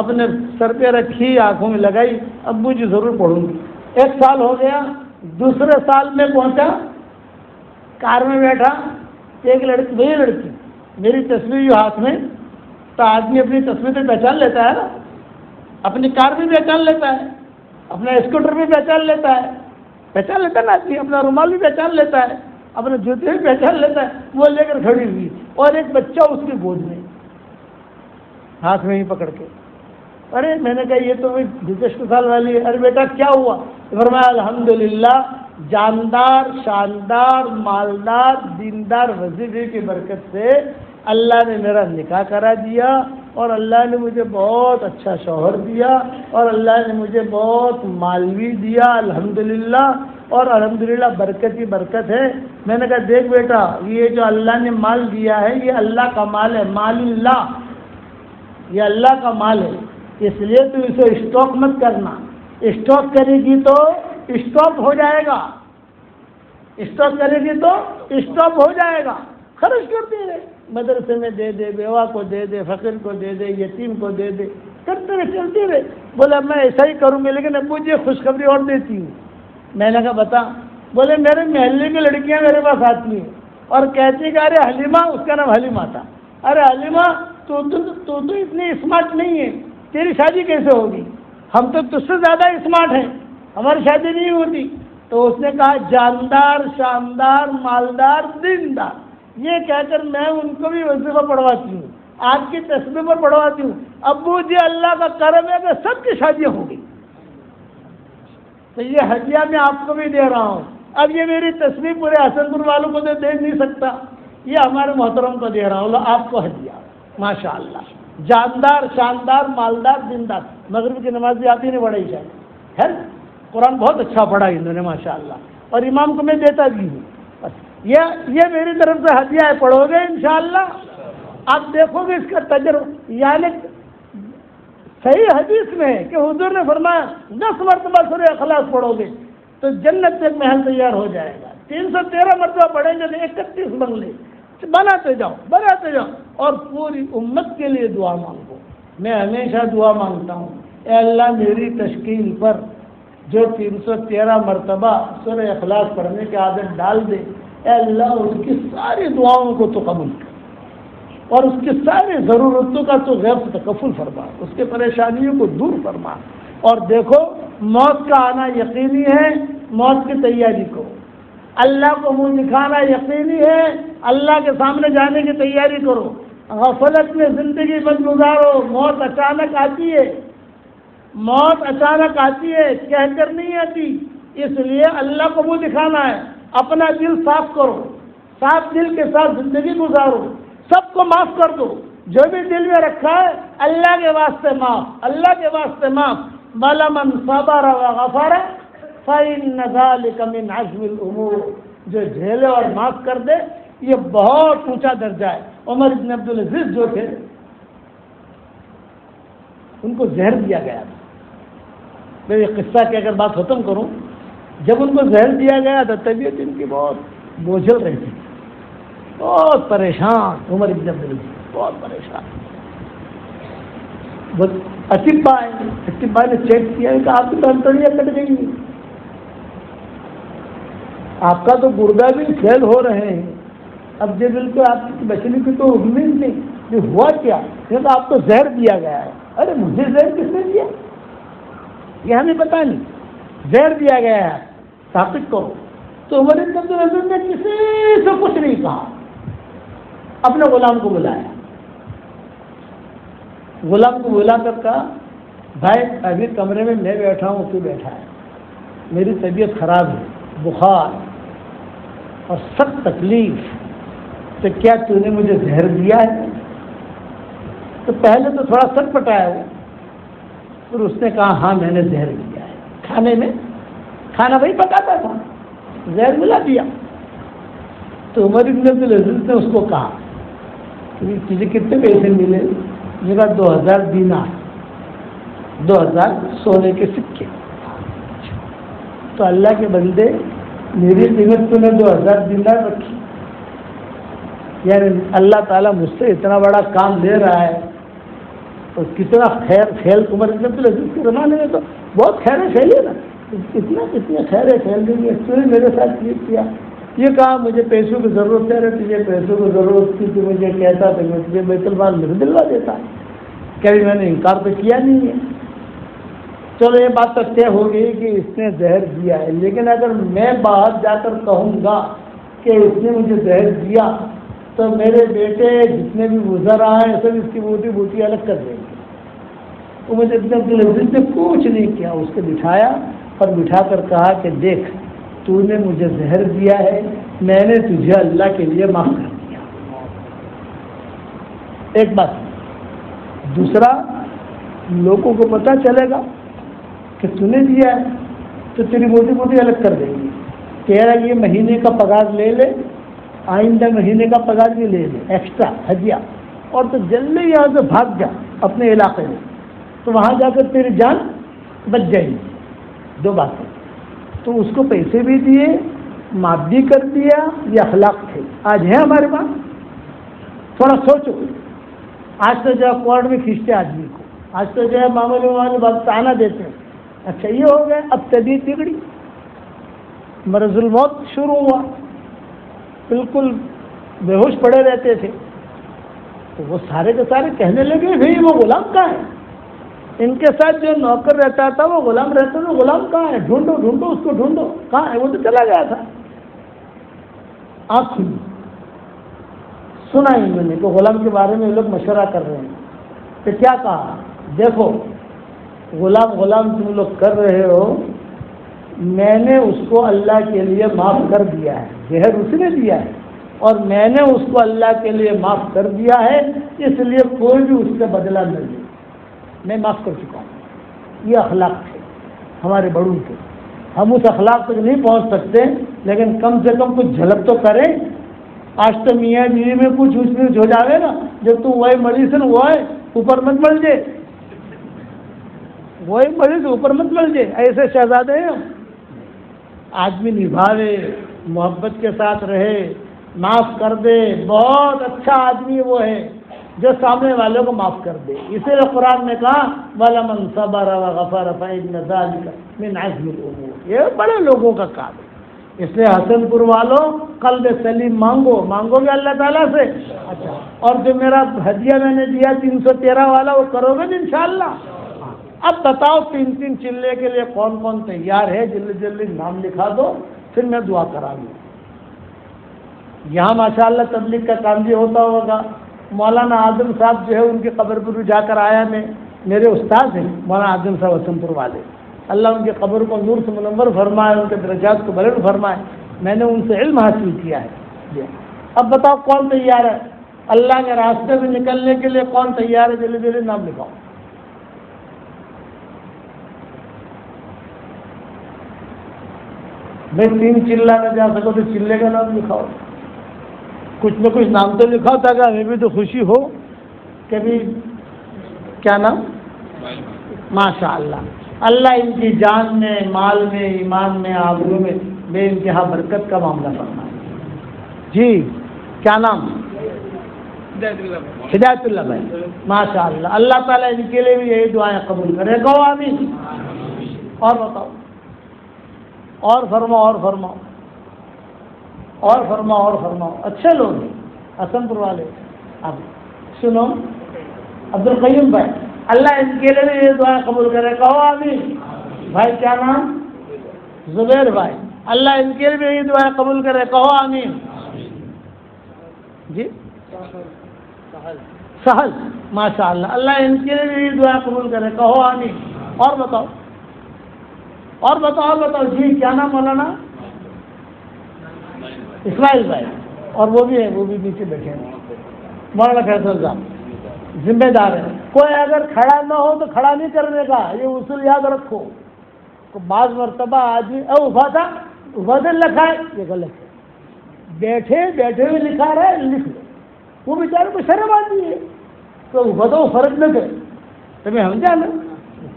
اپنے سر پہ رکھی, آنکھوں میں لگائی, ابو جی ضرور پڑھوں گی. 1 سال ہو گیا. دوسرے سال میں پہنچا, کار میں بیٹھا, ایک لڑکی, وہی لڑکی, میری تصویر جو ہاتھ میں, تو آدمی اپنی تصویر سے پہچان لیتا ہے نا, اپنی کار بھی پہچان لیتا ہے, اپنا اسکوٹر بھی پہچان لیتا ہے نا آدمی, اپنا رومال بھی پہچان لیتا ہے, اپنے جوتے بھی پہچان لیتا ہے. وہ لے کر کھڑی ہوئی, اور ایک بچہ اس کی گود میں, ہاتھ میں ہی پکڑ کے. ارے میں نے کہا یہ تو گزشتہ سال والی ہے. ارے بیٹا کیا ہوا؟ فرمایا الحمدللہ جاندار شاندار مالدار دیندار وظیفے کی برکت سے اللہ نے میرا نکاح کرا دیا, اور اللہ نے مجھے بہت اچھا شوہر دیا, اور اللہ نے مجھے بہت مال بھی دیا الحمدللہ, اور الحمدللہ برکت ہی برکت ہے. میں نے کہا دیکھ بیٹا, یہ جو اللہ نے مال دیا ہے یہ اللہ کا مال ہے, مال اللہ, یہ اللہ کا مال ہے. اس لیے تو اسے اسٹاک مت کرنا, اسٹاک کرے گی تو اسٹاپ ہو جائے گا, اسٹاپ کرے گی تو اسٹاپ ہو جائے گا. خرچ کرتے رہے, مدرسے میں دے دے, بیوہ کو دے دے, فقیر کو دے دے, یتیم کو دے دے, کرتے رہے, چلتے رہے. بولا میں ایسا ہی کروں گی, لیکن ابو جی خوشخبری اور دیتی ہوں. میں نے کہا بتا. بولے میرے محلے کی لڑکیاں میرے پاس آتی ہیں اور کہتی کہ ارے حلیمہ, اس کا نام حلیمہ تھا, ارے حلیمہ تو اتنی اسمارٹ نہیں ہے, تیری شادی کیسے ہوگی؟ ہم تو تجھ سے زیادہ اسمارٹ ہیں, ہماری شادی نہیں ہوتی. تو اس نے کہا جاندار شاندار مالدار دیندار, یہ کہہ کر میں ان کو بھی وظیفہ پڑھواتی ہوں, آپ کی تصویر پر پڑھواتی ہوں. ابو جی اللہ کا کرم ہے کہ سب کی شادیاں ہو گئی, تو یہ ہدیہ میں آپ کو بھی دے رہا ہوں. اب یہ میری تصویر پورے حسن پور والوں کو تو دے نہیں سکتا, یہ ہمارے محترم کو دے رہا ہوں, آپ کو ہدیہ. ماشاء اللہ جاندار شاندار مالدار دیندار. مغرب کی نماز بھی آپ ہی نے پڑھائی شاید ہے, قرآن بہت اچھا پڑھا انہوں نے ماشاءاللہ، اور امام کو میں دیتا بھی ہوں. بس یہ میری طرف سے ہدیہ ہے، پڑھو گے انشاءاللہ آپ دیکھو گے اس کا تجربہ. یعنی صحیح حدیث میں ہے کہ حضور نے فرمایا 10 مرتبہ سورہ اخلاص پڑھو گے تو جنت سے ایک محل تیار ہو جائے گا. 313 مرتبہ پڑھیں گے تو 31 بنگلے بناتے جاؤ اور پوری امت کے لیے دعا مانگو. میں ہمیشہ دعا مانگتا ہوں، اے اللہ میری تشکیل پر جو 313 مرتبہ سورہ اخلاص پڑھنے کی عادت ڈال دے، اے اللہ اس کی ساری دعاؤں کو تو قبول کر اور اس کی ساری ضرورتوں کا تو غیر تکفل فرما، اس کے پریشانیوں کو دور فرما. اور دیکھو موت کا آنا یقینی ہے، موت کی تیاری کو، اللہ کو منہ دکھانا یقینی ہے، اللہ کے سامنے جانے کی تیاری کرو. غفلت میں زندگی مت گزارو، موت اچانک آتی ہے، کہہ کر نہیں آتی. اس لیے اللہ کو منہ دکھانا ہے، اپنا دل صاف کرو، صاف دل کے ساتھ زندگی گزارو، سب کو معاف کر دو، جو بھی دل میں رکھا ہے اللہ کے واسطے معاف. بَلَ مَنْ صَبَرَ وَغَفَرَ فَإِنَّ ذَلِكَ مِنْ عَزْمِ الْأُمُورِ. جو جھیلے اور معاف کر دے یہ بہت اونچا درجہ ہے. عمر بن عبدالعزیز جو تھے ان کو زہر دیا گیا تھا. میں یہ قصہ کی اگر بات ختم کروں، جب ان کو زہر دیا گیا تھا طبیعت ان کی بہت بوجھل رہی تھی، بہت پریشان. عمر بن عبدالعزیز بہت پریشان. اتبا نے چیک کیا کہ آپ کی تو انتڑیاں کٹ گئی، آپ کا تو گردہ بھی فیل ہو رہے ہیں. اب جو بالکل آپ کی بچنے کی تو امید نہیں. یہ ہوا کیا؟ کہ آپ کو زہر دیا گیا ہے. ارے مجھے زہر کس نے دیا یہ ہمیں پتا نہیں، زہر دیا گیا ہے، ثابت کرو. تو عمر بن عبدالعزیز نے کسی سے کچھ نہیں کہا، اپنے غلام کو بلایا. غلام کو بلا کر کہا بھائی ابھی کمرے میں میں بیٹھا ہوں، تو بیٹھا ہے، میری طبیعت خراب ہے، بخار اور سخت تکلیف، تو کیا تو نے مجھے زہر دیا ہے؟ تو پہلے تو تھوڑا سر پٹایا وہ، پھر اس نے کہا ہاں میں نے زہر دیا ہے. کھانے میں کھانا وہی پکاتا تھا، زہر ملا دیا. تو عمر بن عبدالعزیز نے اس کو کہا کہ تجھے کتنے پیسے ملے؟ میرا 2000 دینار، 2000 سونے کے سکے. تو اللہ کے بندے میری قیمت تو نے 2000 دینار رکھی، یعنی اللہ تعالیٰ مجھ سے اتنا بڑا کام لے رہا ہے تو کتنا خیر. عمر بن عبدالعزیز کے زمانے میں تو بہت خیریں پھیلی نا، کتنی خیریں پھیل گئی. اس نے میرے ساتھ کیا، یہ کہا مجھے پیسوں کی ضرورت ہے، تجھے پیسوں کی ضرورت تھی تو مجھے کہتا تو میں تجھے بیت المال میں دلوا دیتا. کبھی میں نے انکار تو کیا نہیں ہے. چلو یہ بات تو طے ہو گئی کہ اس نے زہر دیا ہے، لیکن اگر میں باہر جا کر کہوں گا کہ اس نے مجھے زہر دیا تو میرے بیٹے جتنے بھی گزر آئے ہیں سب اس کی بوٹی بوٹی الگ کر دیں گے. تو مجھے اتنے عبدالعزیز نے کچھ نہیں کیا، اس کو بٹھایا اور بٹھا کر کہا کہ دیکھ تو نے مجھے زہر دیا ہے، میں نے تجھے اللہ کے لیے معاف کر دیا. ایک بات. دوسرا، لوگوں کو پتہ چلے گا کہ تو نے دیا ہے تو تیری موٹی موٹی الگ کر دیں گے. تیرا یہ مہینے کا پگار لے لے، آئندہ مہینے کا پگار بھی لے لے ایکسٹرا ہدیہ، اور تو جلدی یہاں سے بھاگ جا اپنے علاقے میں، تو وہاں جا کر تیری جان بچ جائے گی. 2 باتیں. تو اس کو پیسے بھی دیے، معاف بھی کر دیا. یہ اخلاق تھے. آج ہے ہمارے پاس؟ تھوڑا سوچو. آج تو جو ہے کورٹ میں کھینچتے آدمی کو، آج تو جو ہے معمولی بات تانا دیتے ہیں. اچھا یہ ہو گئے، اب طبیعت بگڑی، مرض الموت شروع ہوا، بالکل بے ہوش پڑے رہتے تھے. تو وہ سارے کے سارے کہنے لگے بھائی وہ غلام کہاں ہے؟ ان کے ساتھ جو نوکر رہتا تھا وہ غلام رہتا تھا، غلام کہاں ہے؟ ڈھونڈو اس کو ڈھونڈو، کہاں ہے؟ وہ تو چلا گیا تھا. آنکھ کھلی، سنا انہوں نے کہ غلام کے بارے میں لوگ مشورہ کر رہے ہیں. تو کیا کہا؟ دیکھو غلام تم لوگ کر رہے ہو، میں نے اس کو اللہ کے لیے معاف کر دیا ہے. زہر اس نے دیا ہے اور میں نے اس کو اللہ کے لیے معاف کر دیا ہے، اس لیے کوئی بھی اس سے بدلہ نہ لے، میں معاف کر چکا ہوں. یہ اخلاق تھے ہمارے بڑوں کے. ہم اس اخلاق تک نہیں پہنچ سکتے، لیکن کم سے کم کچھ جھلک تو کریں۔ آج تو میاں بیوی میں کچھ اونچ نیچ ہو جاوے نا، جب تو وہی مریض ہے نا وہ ہے اوپر مت مل جائے، وہی مریض اوپر مت مل جائے، ایسے شہزادے ہیں ہم۔ آدمی نبھاوے، محبت کے ساتھ رہے، معاف کر دے، بہت اچھا آدمی وہ ہے جو سامنے والوں کو معاف کر دے۔ اسی لیے قرآن نے کہا وَلَمَنْ صَبَرَ وَغَفَرَ فَإِنَّ ذَلِكَ مِنْ عَزْمِ الْأُمُورِ، یہ بڑے لوگوں کا کام ہے۔ اس لیے حسن پور والوں قلب سلیم مانگو گے اللہ تعالیٰ سے۔ اچھا، اور جو میرا ہدیہ میں نے دیا 313 والا وہ کرو گے انشاءاللہ۔ اب بتاؤ 3 چلے کے لیے کون کون تیار ہے؟ جلدی جلدی نام لکھا دو، پھر میں دعا کرا دوں۔ یہاں ماشاءاللہ تبلیغ کا کام بھی ہوتا ہوگا۔ مولانا اعظم صاحب جو ہے ان کی قبر پر جا کر آیا میں، میرے استاد ہیں مولانا اعظم صاحب حسن پور والے، اللہ ان کی قبر کو نور سے منور فرمائے، ان کے درجات کو بلند فرمائے۔ میں نے ان سے علم حاصل کیا ہے جی۔ اب بتاؤ کون تیار ہے اللہ کے راستے سے نکلنے کے لیے؟ کون تیار ہے؟ جلدی جلدی نام لکھاؤ۔ بھائی 3 چلہ نہ جا سکو تو چلے کا نام لکھاؤ، کچھ نہ کچھ نام تو لکھاؤ تاکہ ہمیں بھی تو خوشی ہو کہ بھی کیا نام؟ ماشاء اللہ، اللہ ان کی جان میں، مال میں، ایمان میں، آبرو میں بے انتہا برکت کا معاملہ فرمائے۔ جی کیا نام؟ ہدایت اللہ بھائی، ماشاء اللہ، اللہ تعالیٰ ان کے لیے بھی یہی دعائیں قبول کرے، کہو آمین۔ اور بتاؤ، اور فرماؤ، اور فرماؤ، اور فرماؤ، اور فرماؤ، اچھے لوگ ہیں حسن پور والے۔ اب سنو، عبد القیوم بھائی، اللہ ان کے لیے بھی یہ دعائیں قبول کرے، کہو آمین۔ بھائی کیا نام؟ زبیر بھائی، اللہ ان کے لیے بھی یہ دعائیں قبول کرے، کہو آمین۔ جی سہل، ماشاء اللہ، اللہ ان کے لیے بھی یہ دعائیں قبول کرے، کہو آمین۔ اور بتاؤ، اور بتاؤ، اور بتاؤ، جی کیا نام مولانا؟ اسماعیل بھائی، اور وہ بھی ہیں، وہ بھی نیچے بیٹھے ہیں، مولانا فیصل صاحب ذمہ دار ہے۔ کوئی اگر کھڑا نہ ہو تو کھڑا نہیں کرنے کا، یہ اصول یاد رکھو۔ بعض مرتبہ آدمی ابا تھا ابا سے لکھا ہے، یہ غلط ہے، بیٹھے بیٹھے ہوئے لکھا رہا ہے، لکھ لو۔ وہ بیچارے کو شرم آتی ہے تو ابا تو وہ فرض نہ کرے، تمہیں ہم جانا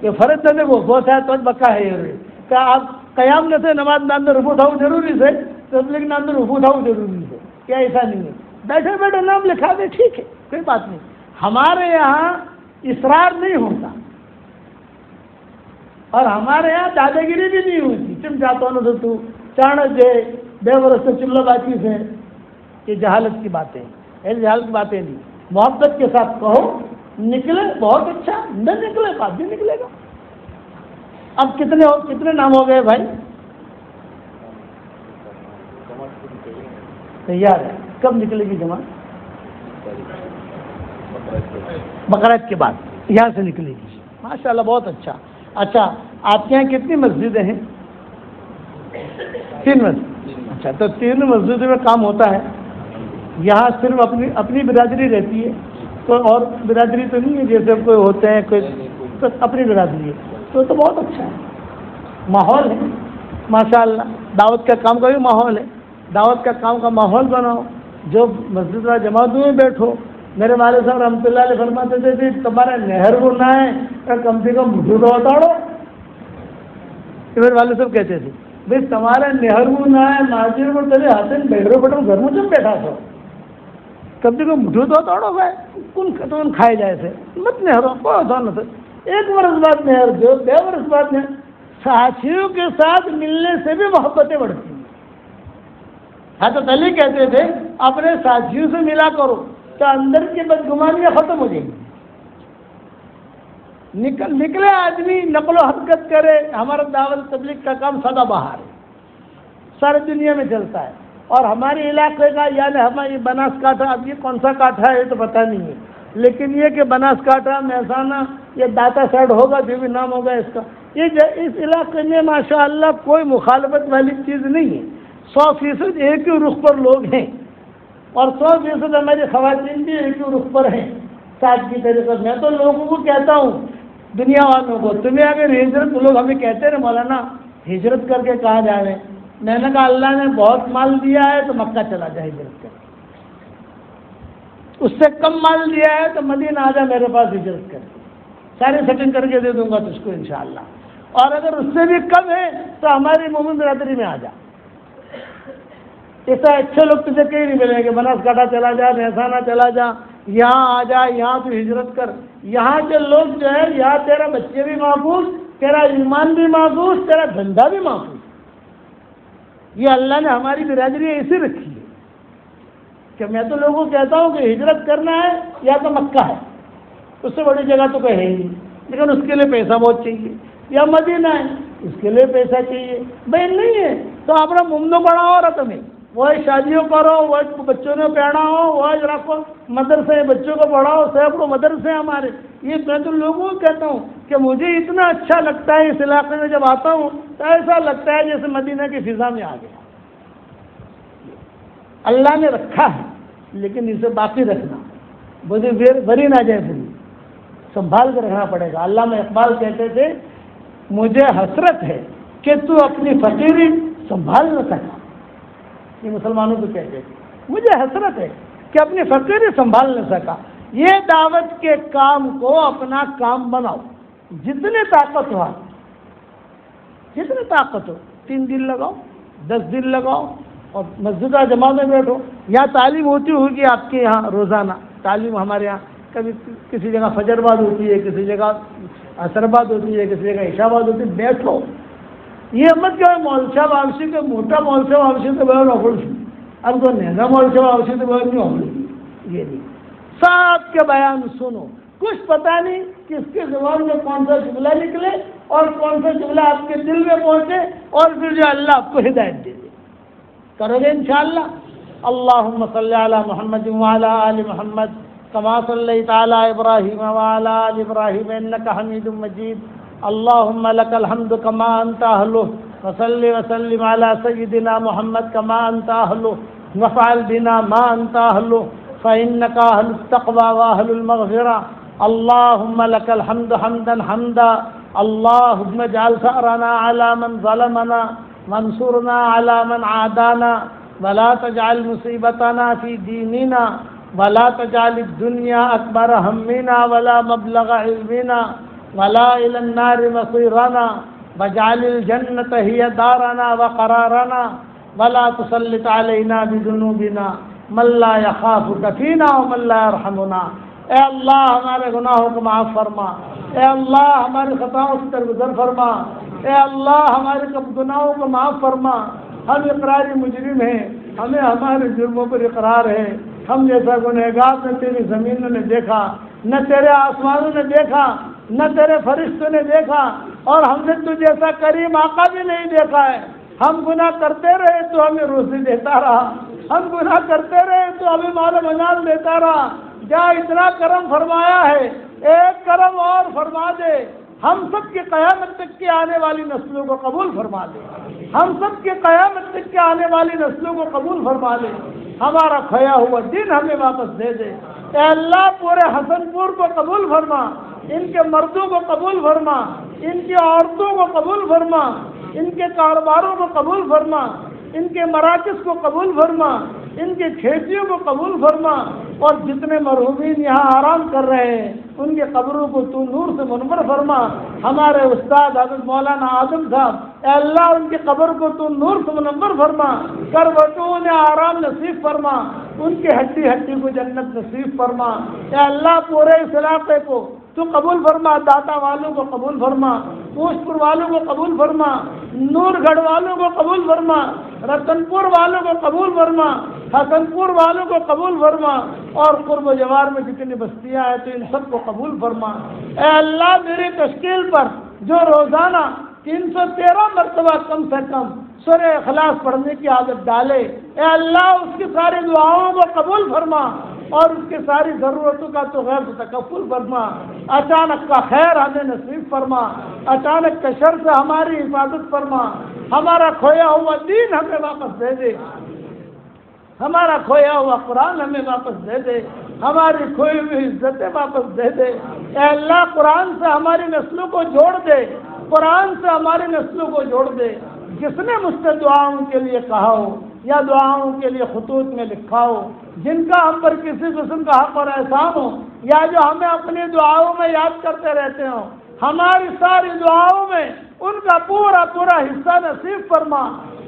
یہ فرض نہ دے، وہ بہت ہے تو بکا ہے یہ کیا آپ قیام نہ سے نماز نام میں رکوع اٹھاؤ ضروری سے، تبلیغ نام میں رکوع اٹھاؤ ضروری سے، کیا ایسا نہیں ہے؟ بیٹھے بیٹھے نام لکھا دے، ٹھیک ہے، کوئی بات نہیں۔ ہمارے یہاں اصرار نہیں ہوتا، اور ہمارے یہاں دادا گیری بھی نہیں ہوتی، تم جاتا نہ تو چانچ دے بے برس سے چلو باقی سے، یہ جہالت کی باتیں، ایسی جہالت کی باتیں نہیں۔ محبت کے ساتھ کہو، نکلے بہت اچھا، نہ نکلے بات بھی نکلے گا۔ اب کتنے نام ہو گئے بھائی؟ تیار ہے؟ کب نکلے گی جماعت؟ بقرعید کے بعد یہاں سے نکلے گی، ماشاءاللہ، بہت اچھا۔ اچھا، آپ کے یہاں کتنی مسجدیں ہیں؟ 3 مسجد، اچھا، تو 3 مسجدوں میں کام ہوتا ہے؟ یہاں صرف اپنی برادری رہتی ہے، کوئی اور برادری تو نہیں ہے جیسے کوئی ہوتے ہیں، کوئی تو اپنی برادری ہے، تو بہت اچھا ہے، ماحول ہے ماشاءاللہ۔ دعوت کا کام کا بھی ماحول ہے، دعوت کا کام کا ماحول بناؤ، جو مسجد میں جماعتوں میں بیٹھو۔ میرے والد صاحب رحمۃ اللہ علیہ فرماتے تھے کہ تمہارا نہر وہ نہ ہے کم سے کم مٹھو تو اتاڑو، میرے والد صاحب کہتے تھے بھائی تمہارا نہر وہ نہ ہے، ماجر میں تیرے ہاتھ بیٹھو بیٹھو گھر میں جب بیٹھا تھا کم سے کم مٹھو تو اتاڑو بھائی، کن کھائے جائے سے مت نہرو، کوئی ہوتا نہ تھا، 1 برس بعد نہر دو، 2 برس بعد نہر۔ ساتھیوں کے ساتھ ملنے سے بھی محبتیں بڑھتی ہیں۔ حضرت علی کہتے تھے اپنے ساتھیوں سے ملا کرو تو اندر کی بدگمانیاں ختم ہو جائیں گی۔ نکلے آدمی نقل و حرکت کرے، ہمارا دعوت تبلیغ کا کام سدا بہار ہے، ساری دنیا میں چلتا ہے، اور ہمارے علاقے کا یعنی ہماری بناس کاٹھا، اب یہ کون سا کاٹھا ہے تو پتہ نہیں ہے، لیکن یہ کہ بناس کاٹھا، مہسانہ، یہ داتا سائڈ ہوگا جو بھی نام ہوگا اس کا، اس علاقے میں ماشاءاللہ کوئی مخالفت والی چیز نہیں ہے، 100% ایک ہی رخ پر لوگ ہیں، اور 100% ہماری خواتین بھی ایک ہی رخ پر ہیں، ساتھ کی طریقے سے۔ میں تو لوگوں کو کہتا ہوں، دنیا والوں کو، تمہیں اگر ہجرت، لوگ ہمیں کہتے ہیں مولانا ہجرت کر کے کہاں جا رہے ہیں؟ میں نے کہا اللہ نے بہت مال دیا ہے تو مکہ چلا جا ہجرت کر کے، اس سے کم مال دیا ہے تو مدینہ آ جا میرے پاس ہجرت کر کے، ساری سیٹنگ کر کے دے دوں گا تجھ کو انشاءاللہ، اور اگر اس سے بھی کم ہے تو ہماری مومن برادری میں آ جا۔ ایسا اچھے لوگ تجھے کہیں نہیں ملیں گے، بناس کاٹھا چلا جا، مہسانہ چلا جا، یہاں آ جا، یہاں تو ہجرت کر۔ یہاں کے لوگ جو ہے یہاں تیرا بچے بھی محفوظ، تیرا ایمان بھی محفوظ، تیرا دھندا بھی محفوظ۔ یہ اللہ نے ہماری برادری ایسی رکھی ہے کہ میں تو لوگوں کو کہتا ہوں کہ ہجرت کرنا ہے یا تو مکہ ہے، اس سے بڑی جگہ تو کوئی ہے ہی نہیں، لیکن اس کے لیے پیسہ بہت چاہیے، یا مدینہ ہے اس کے لیے پیسہ چاہیے، بہن نہیں ہے تو اپنا ممدو بڑھاؤ اور تمہیں وہ شادیوں کرو، وہ بچوں نے پہناؤ، وہ رکھو، مدرسے بچوں کو پڑھاؤ، سینکڑوں مدرسے ہمارے۔ یہ میں تو لوگوں کو کہتا ہوں کہ مجھے اتنا اچھا لگتا ہے اس علاقے میں جب آتا ہوں تو ایسا لگتا ہے جیسے مدینہ کی فضا میں آ گیا۔ اللہ نے رکھا ہے لیکن اسے باقی رکھنا، مجھے بری نہ جائے پوری، سنبھال کر رکھنا پڑے گا۔ علامہ اقبال کہتے تھے مجھے حسرت ہے کہ تو اپنی فقیری سنبھال نہ سکا، یہ مسلمانوں کو کہتے تھے مجھے حسرت ہے کہ اپنی فقیری سنبھال نہ سکا۔ یہ دعوت کے کام کو اپنا کام بناؤ، جتنے طاقت ہو، جتنے طاقت ہو، 3 دن لگاؤ، 10 دن لگاؤ، اور مسجد جماعت میں بیٹھو۔ یہاں تعلیم ہوتی ہوگی آپ کے یہاں روزانہ تعلیم، ہمارے یہاں کبھی کسی جگہ فجر بعد ہوتی ہے، کسی جگہ عصر بعد ہوتی ہے، کسی جگہ عشاء بعد ہوتی ہے، بیٹھو۔ یہ مت کہ مولشا واپسی کے موٹا مولشا واپسی تو بہت نوکر اب تو نہنا مولشا واپسی تو بہت نہیں ہوگی، یہ نہیں، سب کے بیان سنو، کچھ پتہ نہیں کس کے زبان میں کون سا جملہ نکلے اور کون سا جملہ آپ کے دل میں پہنچے، اور پھر جو اللہ آپ کو ہدایت دے دے، کرو گے انشاءاللہ۔ اللہم صلی علی محمد وعلی آل محمد کما صلیت علی ابراہیم وعلی آل ابراہیم انک حمید مجید۔ اللہم لک الحمد کما انت اہلہ، وصلی وسلم علی سیدنا محمد کما انت اہلہ، وفعل بنا ما انت اہلہ فإنک اہل التقوی واہل المغفرہ۔ اللہم لک الحمد حمدا حمدا، اللہم اجعل ثأرنا علی من ظلمنا وانصرنا على من عادانا ولا تجعل مصيبتنا في ديننا ولا تجعل الدنيا أكبر همنا ولا مبلغ علمنا ولا إلى النار مصيرنا واجعل الجنة هي دارنا وقرارنا ولا تسلط علينا بذنوبنا من لا يخافك فينا ومن لا يرحمنا۔ اے اللہ ہمارے گناہوں کو معاف فرما، اے اللہ ہماری خطاؤں سے درگزر فرما، اے اللہ ہمارے گناہوں کو معاف فرما۔ ہم اقراری مجرم ہیں، ہمیں ہمارے جرموں پر اقرار ہے، ہم جیسا گنہگار نہ تیری زمینوں نے دیکھا، نہ تیرے آسمانوں نے دیکھا، نہ تیرے فرشتوں نے دیکھا، اور ہم نے تو جیسا کریم آقا بھی نہیں دیکھا ہے۔ ہم گناہ کرتے رہے تو ہمیں روزی دیتا رہا، ہم گناہ کرتے رہے تو ہمیں مال و منال دیتا رہا۔ جا اتنا کرم فرمایا ہے، ایک کرم اور فرما دے، ہم سب کی قیامت تک کی آنے والی نسلوں کو قبول فرما دے، ہم سب کی قیامت تک کی آنے والی نسلوں کو قبول فرما دے، ہمارا کھویا ہوا دن ہمیں واپس دے دے۔ اے اللہ پورے حسن پور کو قبول فرما، ان کے مردوں کو قبول فرما، ان کی عورتوں کو قبول فرما، ان کے کاروباروں کو قبول فرما، ان کے مراکز کو قبول فرما، ان کی کھیتیوں کو قبول فرما، اور جتنے مرحومین یہاں آرام کر رہے ہیں ان کے قبروں کو تو نور سے منور فرما۔ ہمارے استاد حضرت مولانا اعظم صاحب، اے اللہ ان کی قبر کو تو نور سے منور فرما، کروٹوں نے آرام نصیب فرما، ان کی ہڈی ہڈی کو جنت نصیب فرما۔ اے اللہ پورے اس علاقے کو تو قبول فرما، داتا والوں کو قبول فرما، پوش پور والوں کو قبول فرما، نور گڑھ والوں کو قبول فرما، رتن پور والوں کو قبول فرما، حسن پور والوں کو قبول فرما، اور قرب و جوار میں جتنی بستیاں ہیں تو ان سب کو قبول فرما۔ اے اللہ میری تشکیل پر جو روزانہ 313 مرتبہ کم سے کم سورہ اخلاص پڑھنے کی عادت ڈالے، اے اللہ اس کی ساری دعاؤں کو قبول فرما، اور اس کی ساری ضرورتوں کا تو غیر سے تکفل فرما۔ اچانک کا خیر ہمیں نصیب فرما، اچانک کے شر سے ہماری حفاظت فرما، ہمارا کھویا ہوا دین ہمیں واپس دے دے، ہمارا کھویا ہوا قرآن ہمیں واپس دے دے، ہماری کھوئی ہوئی عزتیں واپس دے دے۔ اے اللہ قرآن سے ہماری نسلوں کو جوڑ دے، قرآن سے ہماری نسلوں کو جوڑ دے. جس نے مجھ سے دعاؤں کے لیے کہا ہو یا دعاؤں کے لیے خطوط میں لکھا ہو، جن کا ہم پر کسی قسم کا حق اور احسان ہو، یا جو ہمیں اپنی دعاؤں میں یاد کرتے رہتے ہوں، ہماری ساری دعاؤں میں ان کا پورا پورا حصہ نصیب فرما.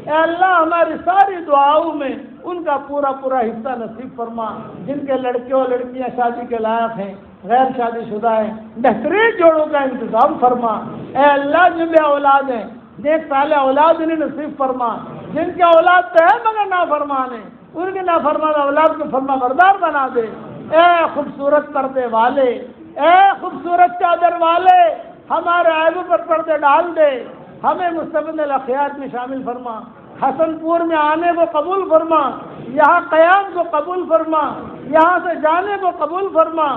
اے اللہ ہماری ساری دعاؤں میں ان کا پورا پورا حصہ نصیب فرما. جن کے لڑکے اور لڑکیاں شادی کے لائق ہیں، غیر شادی شدہ ہیں، بہترین جوڑوں کا انتظام فرما. اے اللہ جو بے اولاد ہیں، دیکھ سال اولاد انہیں نصیب فرما. جن کی اولاد تو ہے مگر نافرمان ہیں، ان کی نافرمان اولاد کو فرما بردار بنا دے. اے خوبصورت پردے والے، اے خوبصورت چادر والے، ہمارے عیبوں پر پردے ڈال دے. ہمیں مستقبل الاخیار میں شامل فرما. حسن پور میں آنے کو قبول فرما، یہاں قیام کو قبول فرما، یہاں سے جانے کو قبول فرما،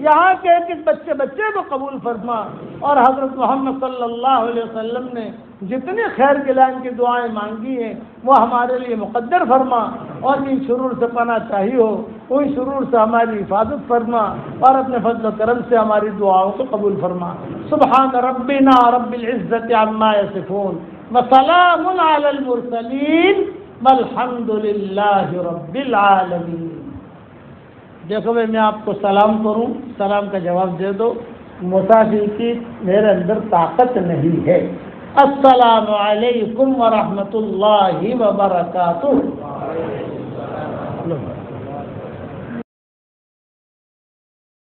یہاں کے ایک ایک بچے بچے کو قبول فرما. اور حضرت محمد صلی اللہ علیہ وسلم نے جتنی خیر کے لائن کی دعائیں مانگی ہیں وہ ہمارے لیے مقدر فرما. اور جن شرور سے پناہ چاہی ہو ان شرور سے ہماری حفاظت فرما، اور اپنے فضل و کرم سے ہماری دعاؤں کو قبول فرما. سبحان ربنا رب العزت عما یصفون وسلام علی المرسلین والحمد للہ رب العالمین. دیکھو بھائی، میں آپ کو سلام کروں، سلام کا جواب دے دو. مسافر کی میرے اندر طاقت نہیں ہے. السلام علیکم ورحمۃ اللہ وبرکاتہ.